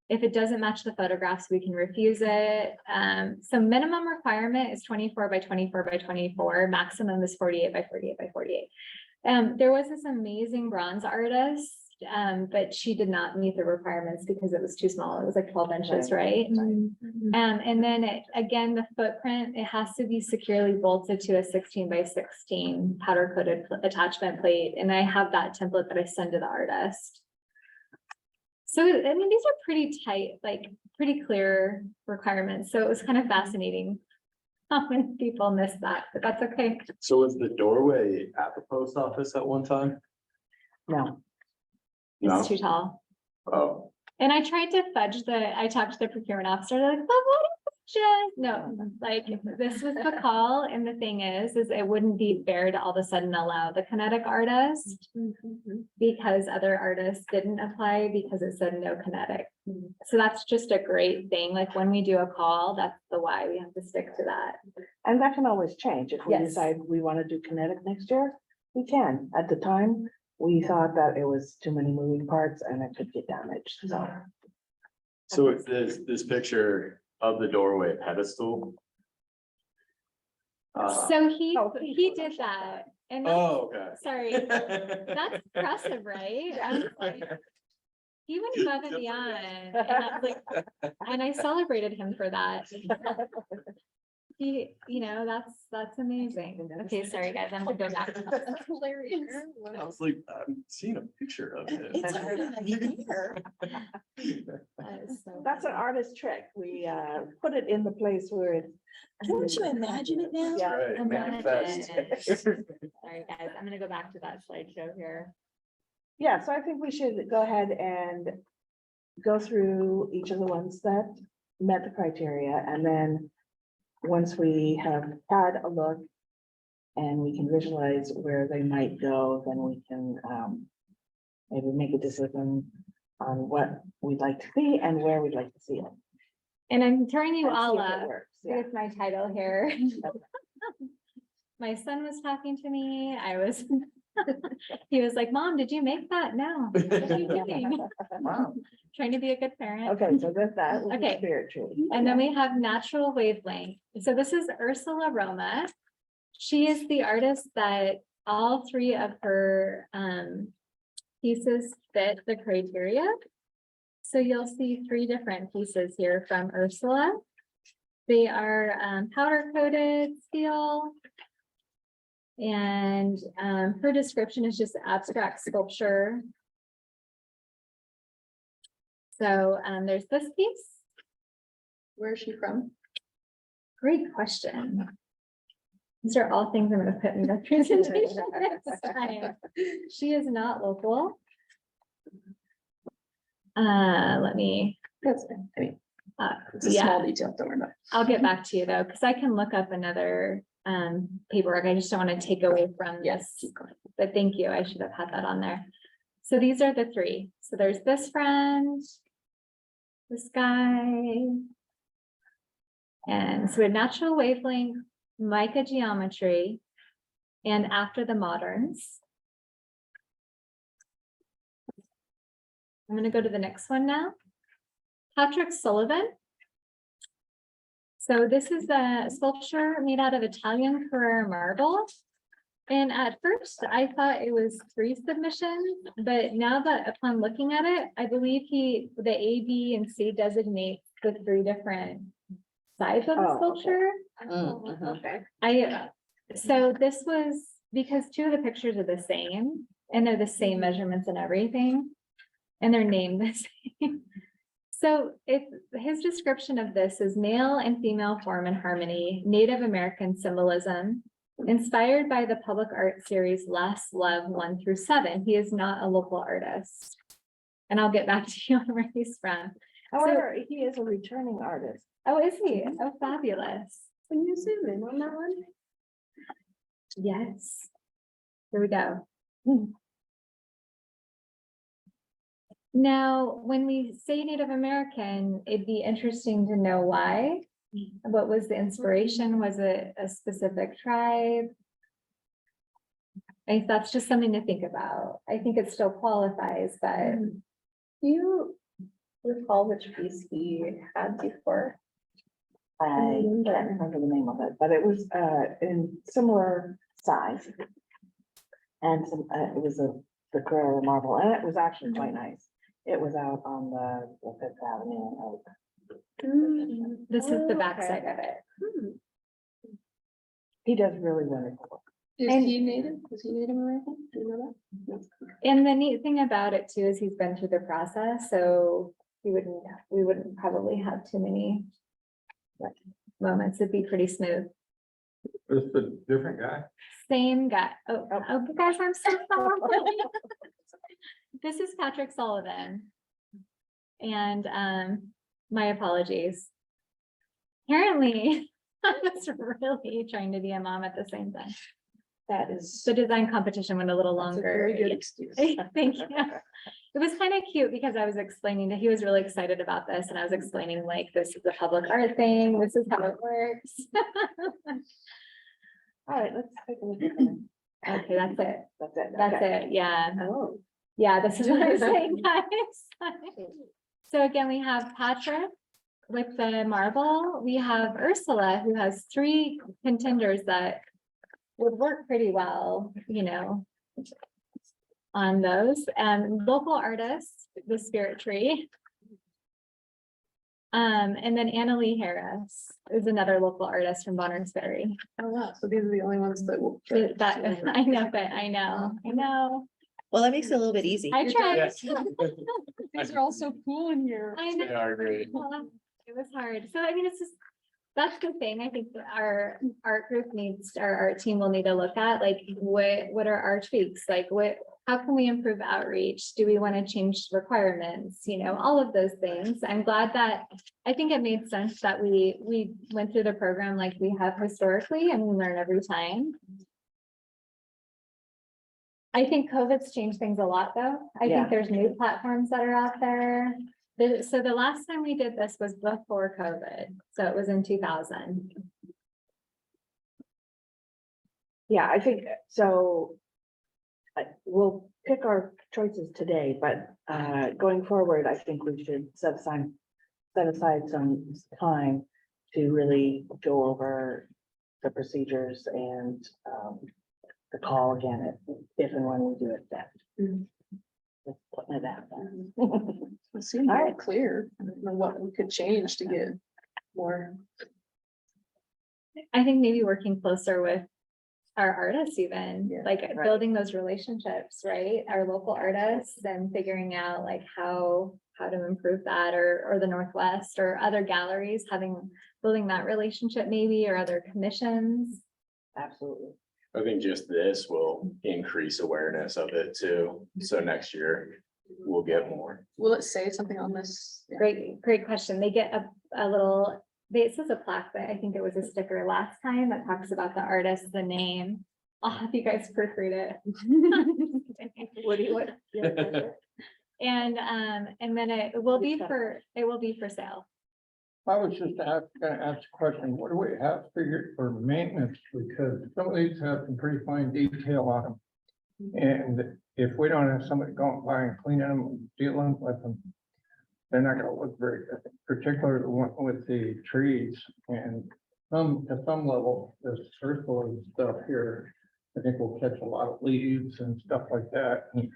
If it doesn't match the photographs, we can refuse it. So minimum requirement is 24 by 24 by 24. Maximum is 48 by 48 by 48. There was this amazing bronze artist, but she did not meet the requirements because it was too small. It was like 12 inches, right? And then again, the footprint, it has to be securely bolted to a 16 by 16 powder coated attachment plate. And I have that template that I send to the artist. So, I mean, these are pretty tight, like pretty clear requirements. So it was kind of fascinating how many people missed that, but that's okay. So was the doorway at the post office at one time? No, No? It's too tall. Oh, And I tried to fudge I talked to the procurement officer, they're like, but what if it's just, no, like, this was the call, and the thing is it wouldn't be fair to all of a sudden allow the kinetic artist because other artists didn't apply because it said no kinetic. So that's just a great thing, like when we do a call, that's the why we have to stick to that. and that can always change. If we Yes. decide we want to do kinetic next year, we can. At the time, we thought that it was too many moving parts and it could get damaged, so. so it's this picture of the doorway pedestal. So he did that, and that's, Oh, okay. sorry, that's impressive, right? I was like, he went above and beyond, and I was like, and I celebrated him for that. He, that's amazing. Okay, sorry, guys, I'm gonna go back. That's hilarious. I was like, I'm seeing a picture of it. It's already here. That is so That's an funny. artist trick. We put it in the place where it's. Can't you imagine it now? Yeah. Right, manifest. Sorry, guys, I'm gonna go back to that slideshow here. Yeah, so I think we should go ahead and go through each of the ones that met the criteria, and then once we have had a look and we can visualize where they might go, then we can maybe make a decision on what we'd like to see and where we'd like to see it. And I'm turning you and see all if it up works. Yeah. with my title here. My son was talking to me. He was like, Mom, did you make that? No. What are you doing? Wow. Trying to be a good parent. Okay, so that was Okay. spirit tree. And then we have natural wavelength. So this is Ursula Roma. She is the artist that all 3 of her pieces fit the criteria. So you'll see 3 different pieces here from Ursula. They are powder coated steel. And her description is just abstract sculpture. So there's this piece. Where is she from? Great question. These are all things I'm gonna put in the presentation next time. She is not local. Let me, That's, I mean, it's a yeah, small detail, don't worry about it. I'll get back to you though, because I can look up another paperwork. I just don't want to take away from this. But thank you. I should have had that on there. So these are the 3. So there's this friend, this guy. And so a natural wavelength, mica geometry, and after the moderns. I'm gonna go to the next one now. Patrick Sullivan. So this is a sculpture made out of Italian Carrara marble. And at first I thought it was 3 submissions, but now that upon looking at it, I believe the A, B, and C designate the 3 different sides of the Oh, okay. sculpture. Okay. So this was because 2 of the pictures are the same and they're the same measurements and everything. And they're named the same. So his description of this is male and female form and harmony, Native American symbolism, inspired by the public art series Last Love 1 through 7. He is not a local artist. And I'll get back to you on where he's from. However, he is a returning artist. Oh, is he? Oh, fabulous. Can you zoom in on that one? Yes. Here we go. Now, when we say Native American, it'd be interesting to know why. What was the inspiration? Was it a specific tribe? I think that's just something to think about. I think it still qualifies, but Do you recall which piece he had before? I can't remember the name of it, but it was in similar size. And some, it was the Carrera marble, and it was actually quite nice. It was out on the Fifth Avenue. in Oak. this is the Oh, backside okay. of it. He does really wonderful work. Is And- he native? Is he Native American? Do you know that? And the neat thing about it too is he's been through the process, so we wouldn't probably have too many moments. It'd be pretty smooth. It's a different guy. Same guy. Oh, guys, I'm so sorry. This is Patrick Sullivan. And my apologies. Apparently, I was really trying to be a mom at the same time. That is. The design competition went a little That's a longer. very good Yeah. excuse. Thank you. It was kind of cute because I was explaining that he was really excited about this and I was explaining like, this is a public art thing. This is how it works. All right, let's take a look at it. Okay, that's it. That's it. That's okay. it. Yeah. Oh. Yeah, this is what I'm saying, guys. So again, we have Patrick with the marble. We have Ursula, who has 3 contenders that would work pretty well, you know, on those. And local artists, the Spirit Tree. And then Anna Lee Harris is another local artist from Bonners Ferry. Oh, wow. So these are the only ones that will. That, I know. Well, that makes it a little bit easy. I tried. Yes. These are all so cool in here. I know. They are great. Well, it was hard. So I mean, it's just, that's the thing. I think that our art group needs, our art team will need to look at, like, what are our tweaks? Like, how can we improve outreach? Do we want to change requirements? You know, all of those things. I'm glad that, I think it made sense that we went through the program like we have historically and we learn every time. I think COVID's changed things a lot, though. I Yeah. think there's new platforms that are out there. So the last time we did this was before COVID, so it was in 2000. Yeah, I think so. We'll pick our choices today, but going forward, I think we should set aside some time to really go over the procedures and the call again, if and when we do it then. Just putting it out there. It seemed All very right. clear. I don't know what we could change to get more. I think maybe working closer with our artists even, Yeah, like right. building those relationships, right? Our local artists and figuring out like how to improve that, or the Northwest or other galleries, building that relationship maybe, or other commissions. Absolutely. I think just this will increase awareness of it too. So next year we'll get more. Will it say something on this? Yeah. Great question. They get a little, it says a plaque, but I think it was a sticker last time that talks about the artist, the name. I'll have you guys proofread it. What do you want? And then it will be for sale. I was just gonna ask a question, what do we have figured for maintenance, because some of these have some pretty fine detail on them. And if we don't have somebody going by and cleaning them, and dealing with them, they're not gonna look very good, particularly the one with the trees. And at some level, this circle and stuff here, I think we'll catch a lot of leaves and stuff like that. And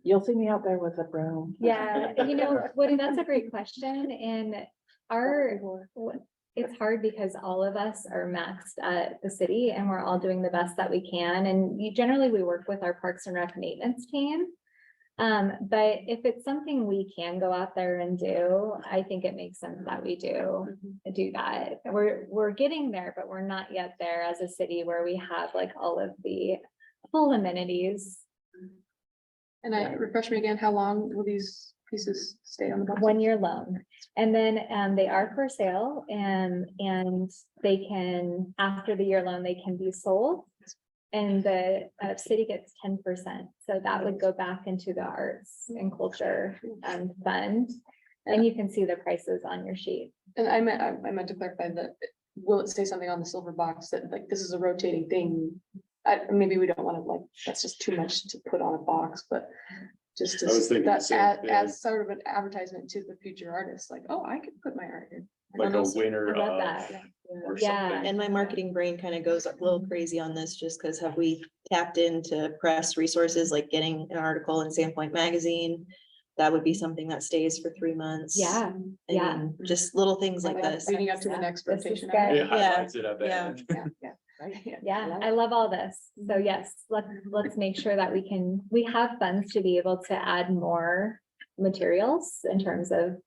You'll see me out there with a broom. Yeah, you know, Woody, that's a great question, and it's hard because all of us are maxed at the city and we're all doing the best that we can. And generally we work with our Parks and Rec maintenance team. But if it's something we can go out there and do, I think it makes sense that we do that. We're getting there, but we're not yet there as a city where we have like all of the full amenities. And I refresh me again, how long will these pieces stay on the box? 1 year loan. And then they are for sale and they can, after the year loan, they can be sold. And the city gets 10%. So that would go back into the arts and culture fund. And you can see the prices on your sheet. And I meant to clarify that, will it say something on the silver box that like, this is a rotating thing? Maybe we don't want to like, that's just too much to put on a box, but just I was thinking the that same thing. as sort of an advertisement to the future artists, like, oh, I could put my art here. Like a winner I love of that. or Yeah. something. And my marketing brain kind of goes a little crazy on this, just because have we tapped into press resources, like getting an article in Sandpoint magazine? That would be something that stays for 3 months. Yeah, I yeah. mean, just little things like this. Leading up to the next This is rotation. good. It highlights it at the Yeah. end. Yeah, I love all this. So yes, let's make sure that we have funds to be able to add more materials in terms of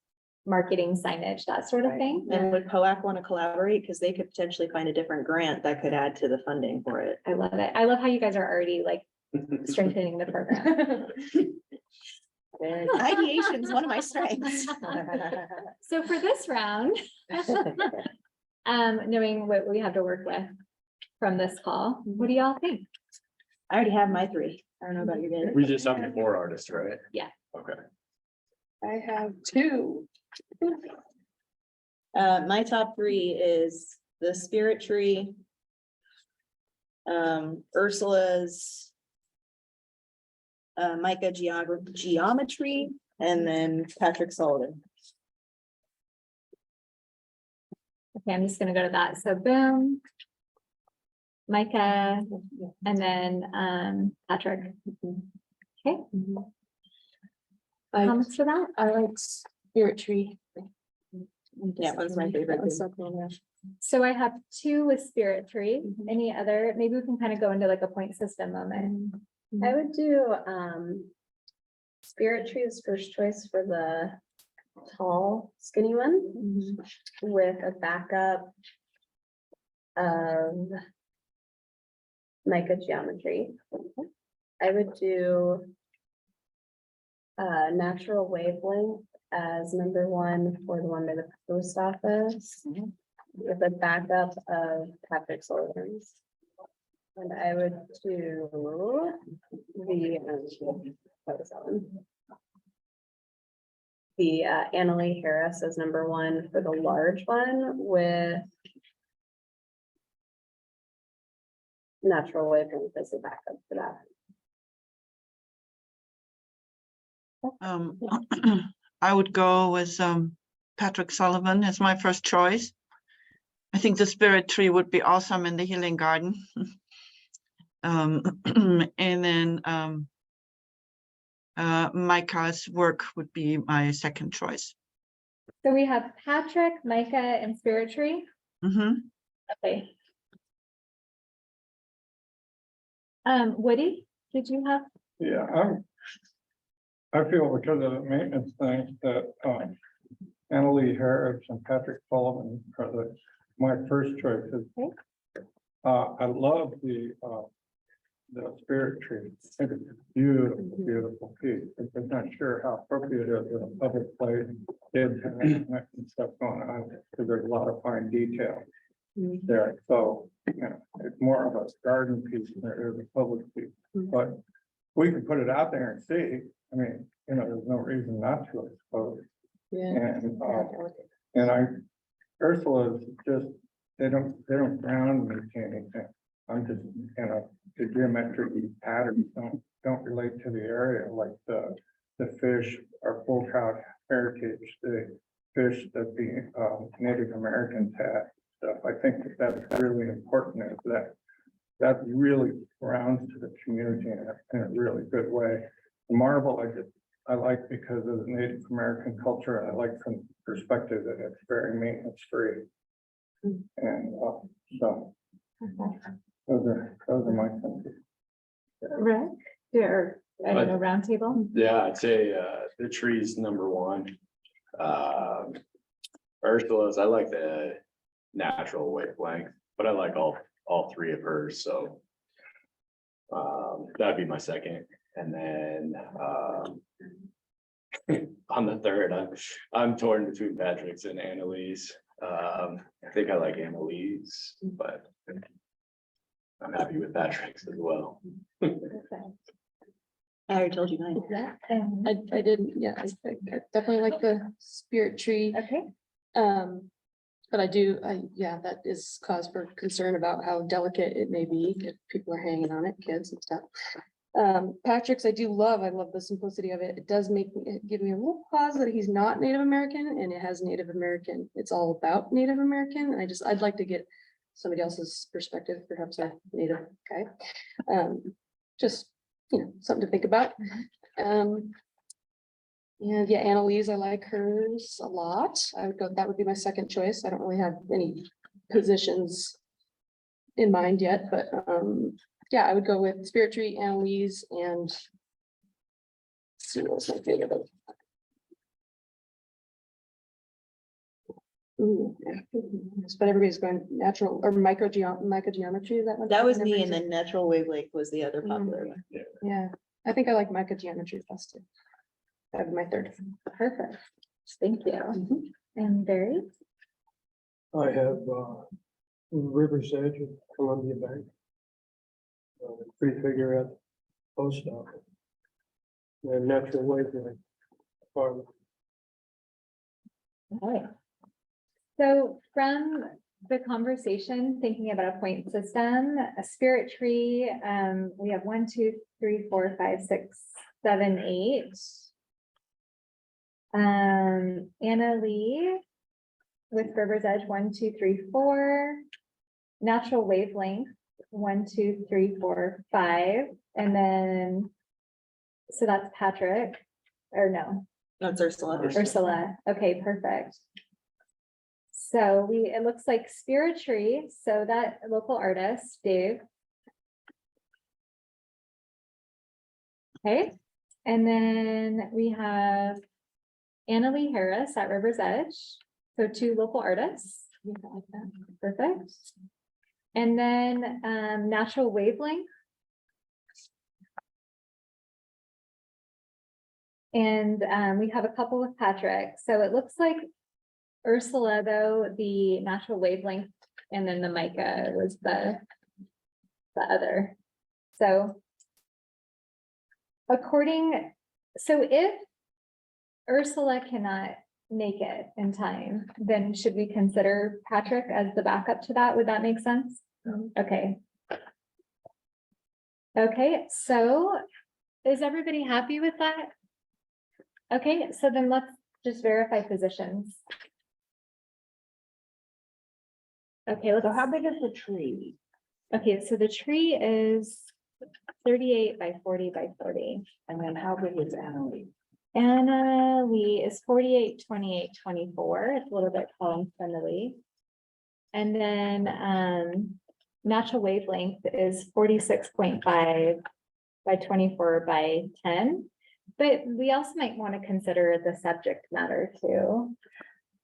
marketing, signage, that sort of thing. And would POAC want to collaborate? Because they could potentially find a different grant that could add to the funding for it. I love it. I love how you guys are already like strengthening the program. Ideation is one of my strengths. So for this round, knowing what we have to work with from this call, what do y'all think? I already have my 3. I don't know about you guys. We just have 4 artists, right? Yeah. Okay. I have 2. My top 3 is the Spirit Tree, Ursula's Micah Geometry, and then Patrick Sullivan. Okay, I'm just gonna go to that. So boom. Micah, and then Patrick. Okay, I comments for that? like Spirit Tree. Yeah, one's my favorite. That's so cool, yeah. So I have 2 with Spirit Tree. Any other, maybe we can kind of go into like a point system moment. I would do, Spirit Tree is first choice for the tall skinny one with a backup of Micah Geometry. I would do natural wavelength as number 1 for the one by the post office with a backup of Patrick Sullivan's. And I would do what was that one? The Annalee Harris as number 1 for the large one with natural wavelength as a backup for that. I would go with Patrick Sullivan as my first choice. I think the Spirit Tree would be awesome in the Healing Garden. And then Micah's work would be my second choice. So we have Patrick, Micah, and Spirit Tree. Okay. Woody, did you have? Yeah, I feel because of the maintenance thing that Annalee Harris and Patrick Sullivan are my first choices. Okay. I love the Spirit Tree. It's a beautiful, beautiful piece. I'm not sure how appropriate it is in a public place. Kids and stuff going on, because there's a lot of fine detail there. So, you know, it's more of a garden piece than it is a public piece. But we can put it out there and see. I mean, you know, there's no reason not to, I suppose. Yeah. And Ursula's just, they don't ground me to anything. I'm just, you know, the geometric patterns don't relate to the area, like the fish are full trout heritage, the fish that the Native Americans had stuff. I think that's really important, is that really grounds to the community in a really good way. The marble, I like because of the Native American culture, and I like from the perspective that it's very maintenance free. And so those are my things. Rick, or I don't know, roundtable. Yeah, I'd say the tree's number one. Ursula's, I like the natural wavelength, but I like all three of hers, so. That'd be my second, and then on the third, I'm torn between Patrick's and Annalise. I think I like Annalise, but I'm happy with Patrick's as well. I already told you mine. Yeah. I didn't, yeah, I definitely like the spirit tree. Okay, But yeah, that is cause for concern about how delicate it may be if people are hanging on it, kids and stuff. Patrick's, I love the simplicity of it. It does give me a little pause that he's not Native American and it has Native American. It's all about Native American. And I'd like to get somebody else's perspective, perhaps a Native guy. Just, something to think about. And yeah, Annalise, I like hers a lot. That would be my second choice. I don't really have any positions in mind yet, but yeah, I would go with Spirit Tree, Annalise, and let's see what's my favorite. Ooh, but everybody's going natural or microgeometry, is that one? That was me, and then natural wavelength was the other popular one. Yeah, I think I like microgeometry best too. That'd be my third. perfect. Thank you. And Barry? I have River's Edge of Columbia Bank. Prefigure at post office. And natural wavelength farm. Alright. So from the conversation, thinking about a point system, a spirit tree, we have 1, 2, 3, 4, 5, 6, 7, 8. Anna Lee with River's Edge, 1, 2, 3, 4. Natural wavelength, 1, 2, 3, 4, 5. And then, so that's Patrick, or no, That's Ursula. Ursula. Okay, perfect. So it looks like Spirit Tree, so that local artist, Dave. Okay, and then we have Annalee Harris at River's Edge, so 2 local artists. Perfect. And then Natural Wavelength. And we have a couple with Patrick, so it looks like Ursula, though, the natural wavelength, and then the mica was the other. So so if Ursula cannot make it in time, then should we consider Patrick as the backup to that? Would that make sense? Okay. Okay, so is everybody happy with that? Okay, so then let's just verify positions. Okay, So how big is the tree? Okay, so the tree is 38 by 40 by 40. And then how big is Annalee? Anna Lee is 48, 28, 24. It's a little bit column friendly. And then natural wavelength is 46.5 by 24 by 10. But we also might want to consider the subject matter too.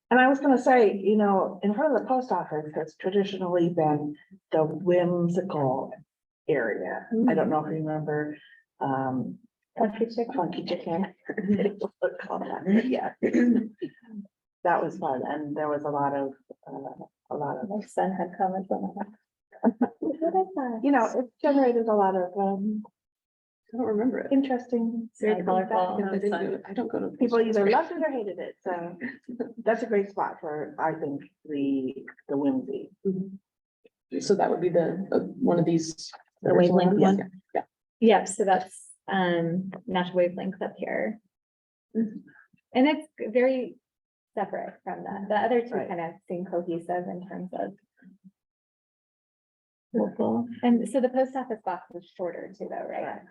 And I was gonna say, in front of the post office has traditionally been the whimsical area. I don't know if you remember, Funky Chicken. Yeah. That was fun, and there was a lot of. My son had comments on that. It generated a lot of, I don't remember it. interesting. It's very colorful. I don't go to. People either loved it or hated it, so that's a great spot for, I think, the whimsy. So that would be one of these. The wavelength one? Yeah. Yep, so that's natural wavelength up here. And it's very separate from that. The other two Right. kind of seem cohesive in terms of local. And so the post office box is shorter too, though, right?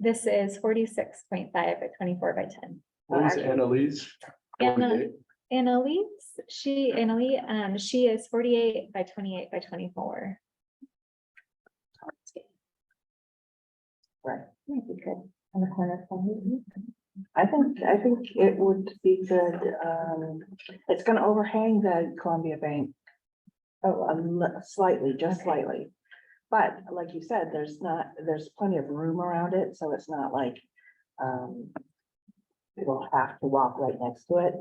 This is 46.5 by 24 by 10. Who's Annalise? Annalise, she is 48 by 28 by 24. Right. Might be good on the corner. I think it would be good, it's gonna overhang the Columbia Bank. Slightly, just slightly. But like you said, there's plenty of room around it, so it's not like, you'll have to walk right next to it.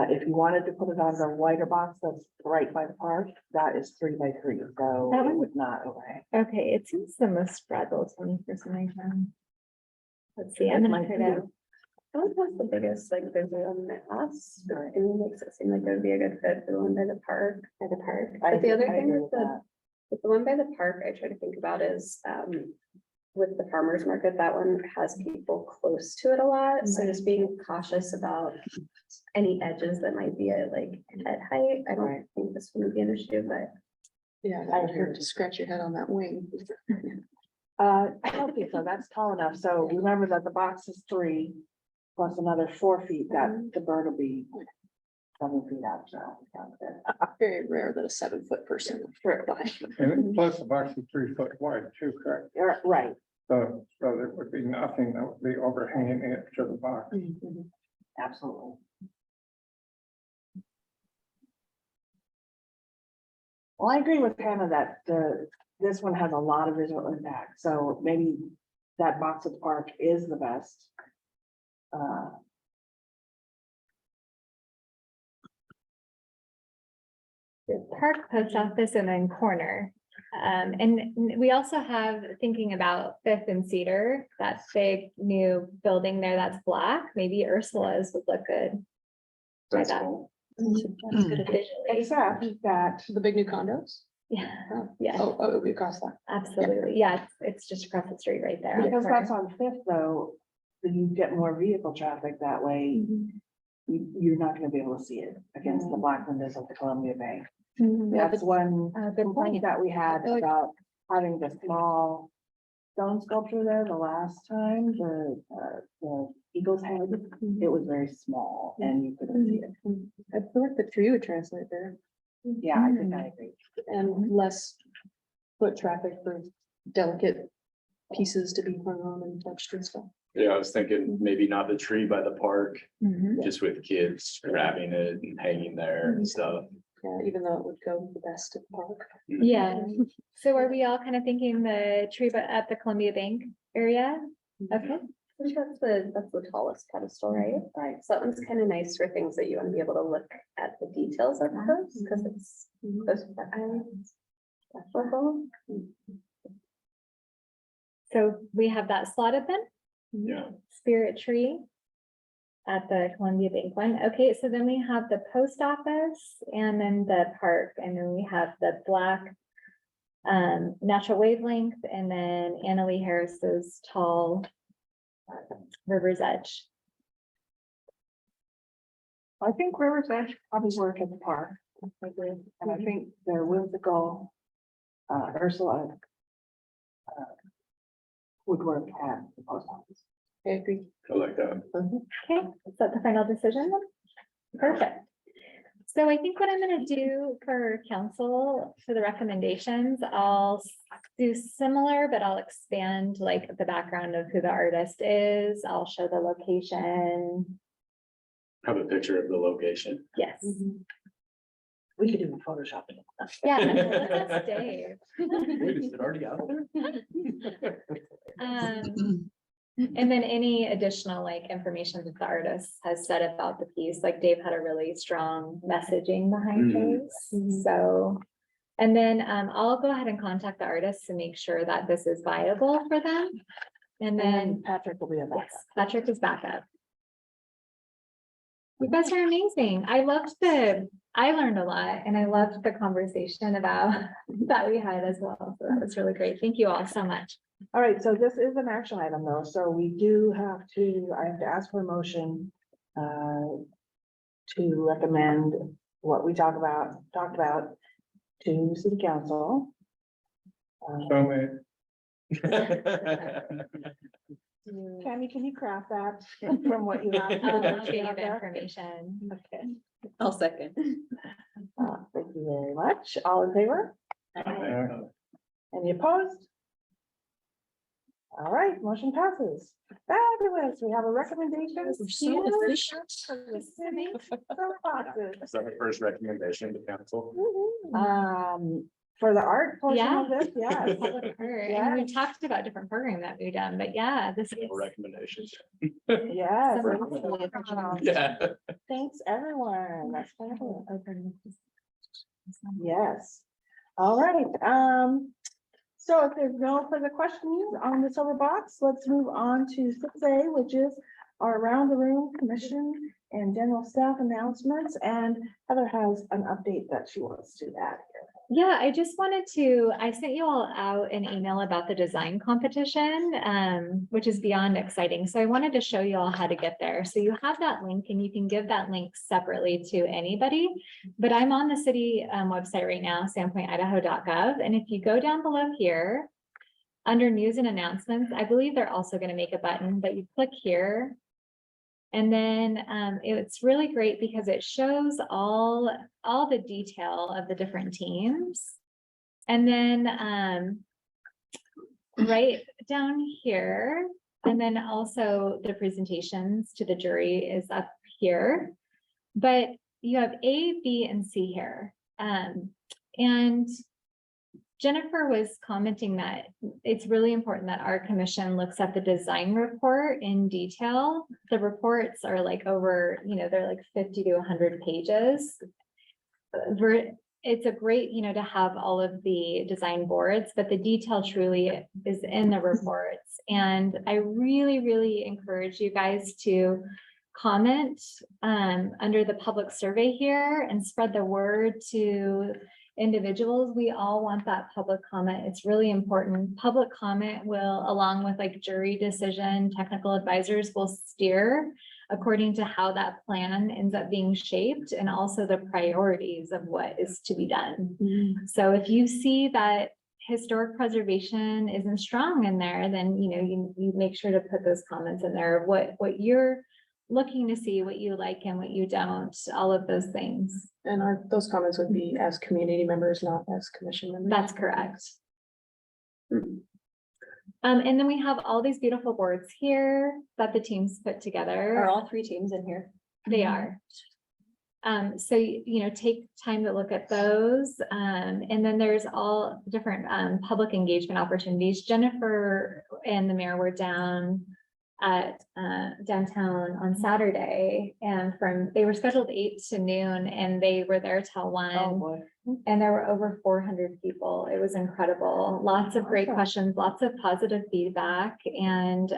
If you wanted to put it on the wider box that's right by the park, that is 3x3, so That it one- would not overhang. Okay, it seems the most fragile to me for some reason. Let's see, I'm It gonna might try be. to, I don't know if the biggest like visual mass, but it makes it seem like it would be a good fit for the one by the park. by the park. But the other I thing agree with with the, that. with the one by the park, I try to think about is, with the farmer's market, that one has people close to it a lot, so just being cautious about any edges that might be at like head height. I Right. don't think this would be an issue, but Yeah, that would hurt to scratch your head on that wing. I don't think so, that's tall enough, so remember that the box is 3 plus another 4 feet, that the bird will be 7 feet out, so. that's good. Very rare that a 7-foot person would Sure. fly. And plus the box is 3 foot wide too, correct? You're right. So there would be nothing that would be overhanging the edge of the box. Absolutely. Well, I agree with Hannah that this one has a lot of visual impact, so maybe that box at the park is the best. The park post office and then corner. And we also have thinking about Fifth and Cedar, that big new building there that's black, maybe Ursula's would look good. By that. That's good visually. Except that, The big new condos? Yeah, Oh, yeah, oh, it would be across that. absolutely. Yeah, it's just across the street right there. on the because corner. that's on Fifth though, you get more vehicle traffic that way, Mhm. you're not gonna be able to see it against the black windows of the Columbia Bank. Mhm. That's one Good complaint point. that we had Oh, yeah. about having the small stone sculpture there the last time, the eagle's head, it was very small and you couldn't see it. I feel like the tree would translate there Yeah, I think I agree. and less foot traffic for delicate pieces to be hung on and touched and stuff. Yeah, I was thinking maybe not the tree by the park, Mhm. just with kids grabbing it and hanging there and stuff. Yeah, even though it would go the best at the park. Yeah, so are we all kind of thinking the tree but at the Columbia Bank area? Okay, I think that's the tallest pedestal, right? Right. So that one's kind of nice for things that you want to be able to look at the details of those, because it's close to the islands. That's what goal. so we have that slotted then? Yeah. Spirit tree at the Columbia Bank one. Okay, so then we have the post office and then the park, and then we have the black natural wavelength, and then Annalee Harris's tall River's Edge. I think River's Edge probably work at the park. And I think the whimsical, Ursula would work at the post office. I agree. I like that. Okay, is that the final decision? Perfect. So I think what I'm gonna do for council, for the recommendations, I'll do similar, but I'll expand like the background of who the artist is. I'll show the location. Have a picture of the location. Yes, We could do Photoshop. yeah, let's ask Dave. Wait, is it already out there? And then any additional like information that the artist has said about the piece, like Dave had a really strong messaging behind his, so. And then I'll go ahead and contact the artist to make sure that this is viable for them. And then, And Patrick will be a backup. yes, Patrick is back up. You guys are amazing. I learned a lot and I loved the conversation about that we had as well. So that was really great. Thank you all so much. All right, so this is an action item though, so we do have to, I have to ask for a motion to recommend what we talked about to city council. So many, Tammy, can you craft that from what you have? I'll give you the information. Okay, I'll second. thank you very much. All in favor? Any opposed? All right, motion passes. Fabulous. We have a recommendation. We're so here efficient. for the city solar boxes. Is that the first recommendation to council? For the art portion Yeah. of this, yes. Public art. And we talked about different programming that we've done, but yeah, this is. Recommendations. Yes. Some- Yeah. Thanks, everyone. That's fabulous. Yes. All right, so if there's no further questions on the solar box, let's move on to 6A, which is our around the room commission and general staff announcements. And Heather has an update that she wants to add here. Yeah, I just wanted to, I sent you all out an email about the design competition, which is beyond exciting. So I wanted to show you all how to get there. So you have that link and you can give that link separately to anybody. But I'm on the city website right now, sandpointidaho.gov. And if you go down below here, under news and announcements, I believe they're also going to make a button, but you click here. And then it's really great because it shows all the detail of the different teams. And then right down here, and then also the presentations to the jury is up here. But you have A, B, and C here. And Jennifer was commenting that it's really important that our commission looks at the design report in detail. The reports are like over, they're like 50 to 100 pages. It's a great, to have all of the design boards, but the detail truly is in the reports. And I really, really encourage you guys to comment under the public survey here and spread the word to individuals. We all want that public comment. It's really important. Public comment will, along with like jury decision, technical advisors will steer according to how that plan ends up being shaped and also the priorities of what is to be done. So if you see that historic preservation isn't strong in there, then you make sure to put those comments in there of what you're looking to see, what you like and what you don't, all of those things. And those comments would be as community members, not as commission members. That's correct. And then we have all these beautiful boards here that the teams put Are together. all three teams in here? They are. So, take time to look at those. And then there's all different public engagement opportunities. Jennifer and the mayor were down at downtown on Saturday, and they were scheduled 8 to noon and they were there till 1. boy. And there were over 400 people. It was incredible. Lots of great questions, lots of positive feedback. And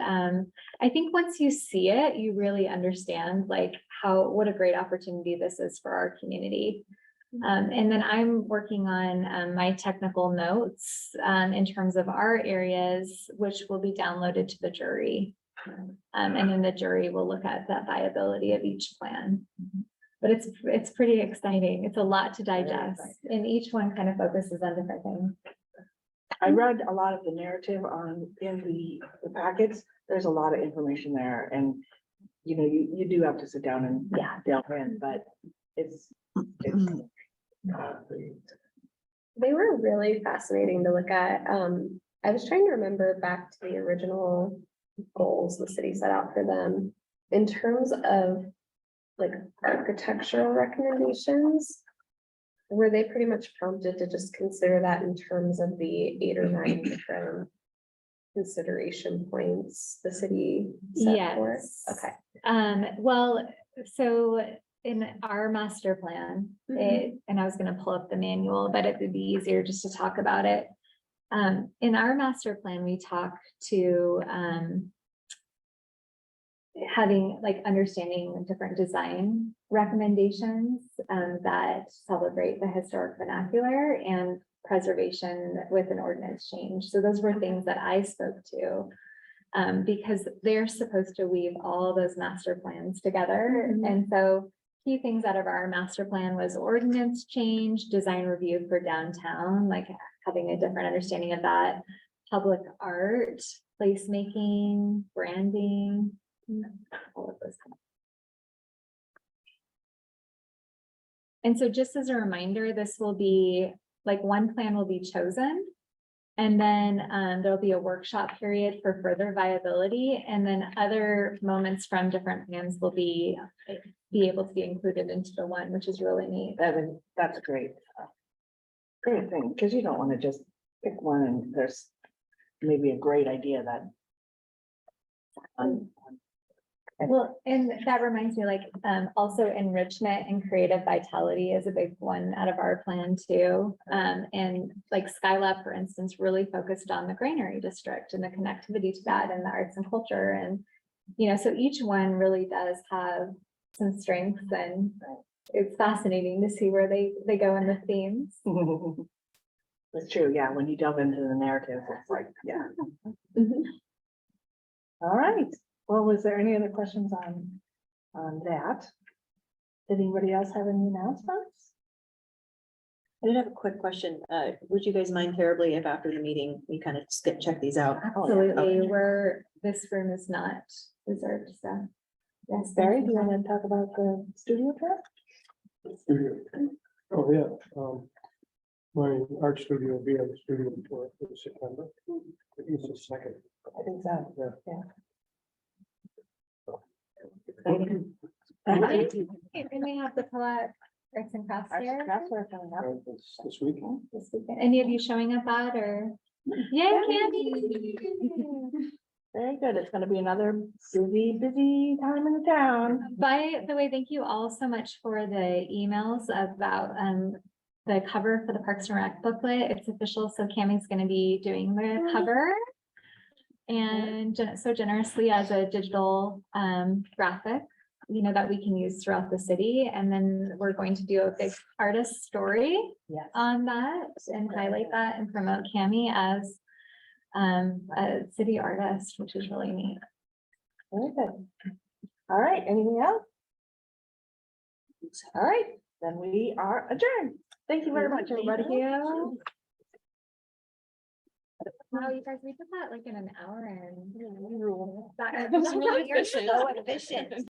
I think once you see it, you really understand what a great opportunity this is for our community. And then I'm working on my technical notes in terms of our areas, which will be downloaded to the jury. And then the jury will look at that viability of each plan. But it's pretty exciting. It's a lot to digest, and each one kind of focuses on different things. I read a lot of the narrative in the packets. There's a lot of information there, and you do have to sit down and delve in, but it's They were really fascinating to look at. I was trying to remember back to the original goals the city set out for them in terms of architectural recommendations. Were they pretty much prompted to just consider that in terms of the 8 or 9 different consideration points the city set forth? Yes. Okay. Well, so in our master plan, and I was going to pull up the manual, but it would be easier just to talk about it. In our master plan, we talk to having understanding different design recommendations that celebrate the historic vernacular and preservation with an ordinance change. So those were things that I spoke to because they're supposed to weave all those master plans together. And so key things out of our master plan was ordinance change, design review for downtown, having a different understanding of that, public art, placemaking, branding, all of those. And so just as a reminder, this will be one plan will be chosen. And then there'll be a workshop period for further viability, and then other moments from different plans will be able to be included into the one, which is really neat. That's great. Great thing, because you don't want to just pick one and there's maybe a great idea that. Well, and that reminds me, like, also enrichment and creative vitality is a big one out of our plan too. And like Skylab, for instance, really focused on the granary district and the connectivity to that and the arts and culture. And, so each one really does have some strengths, and it's fascinating to see where they go in the themes. That's true, yeah, when you delve into the narrative, it's like, yeah. All right, well, was there any other questions on that? Did anybody else have any announcements? I did have a quick question. Would you guys mind terribly if after the meeting, we kind of check these out? Absolutely, this room is not reserved, so. Yes, Barry, do you want to talk about the studio tour? Studio. Oh, yeah, my art studio will be on the studio tour for September. It's the second. I think so, yeah. And we have the Palat Arts and Crafts Arts and there crafts are coming up. This weekend. this weekend. Any of you showing up at, or? Yeah, Candy. Very good, it's gonna be another busy time in the town. By the way, thank you all so much for the emails about the cover for the Parks and Rec booklet. It's official, so Cammie's gonna be doing the cover. And so generously as a digital graphic, that we can use throughout the city. And then we're going to do a big artist story Yes. on that and highlight that and promote Cammie as a city artist, which is really neat. Very good. All right, anything else? All right, then we are adjourned. Thank you very much, everybody. Thank you. Wow, you guys, we did that like in an hour and. That was really efficient. So efficient.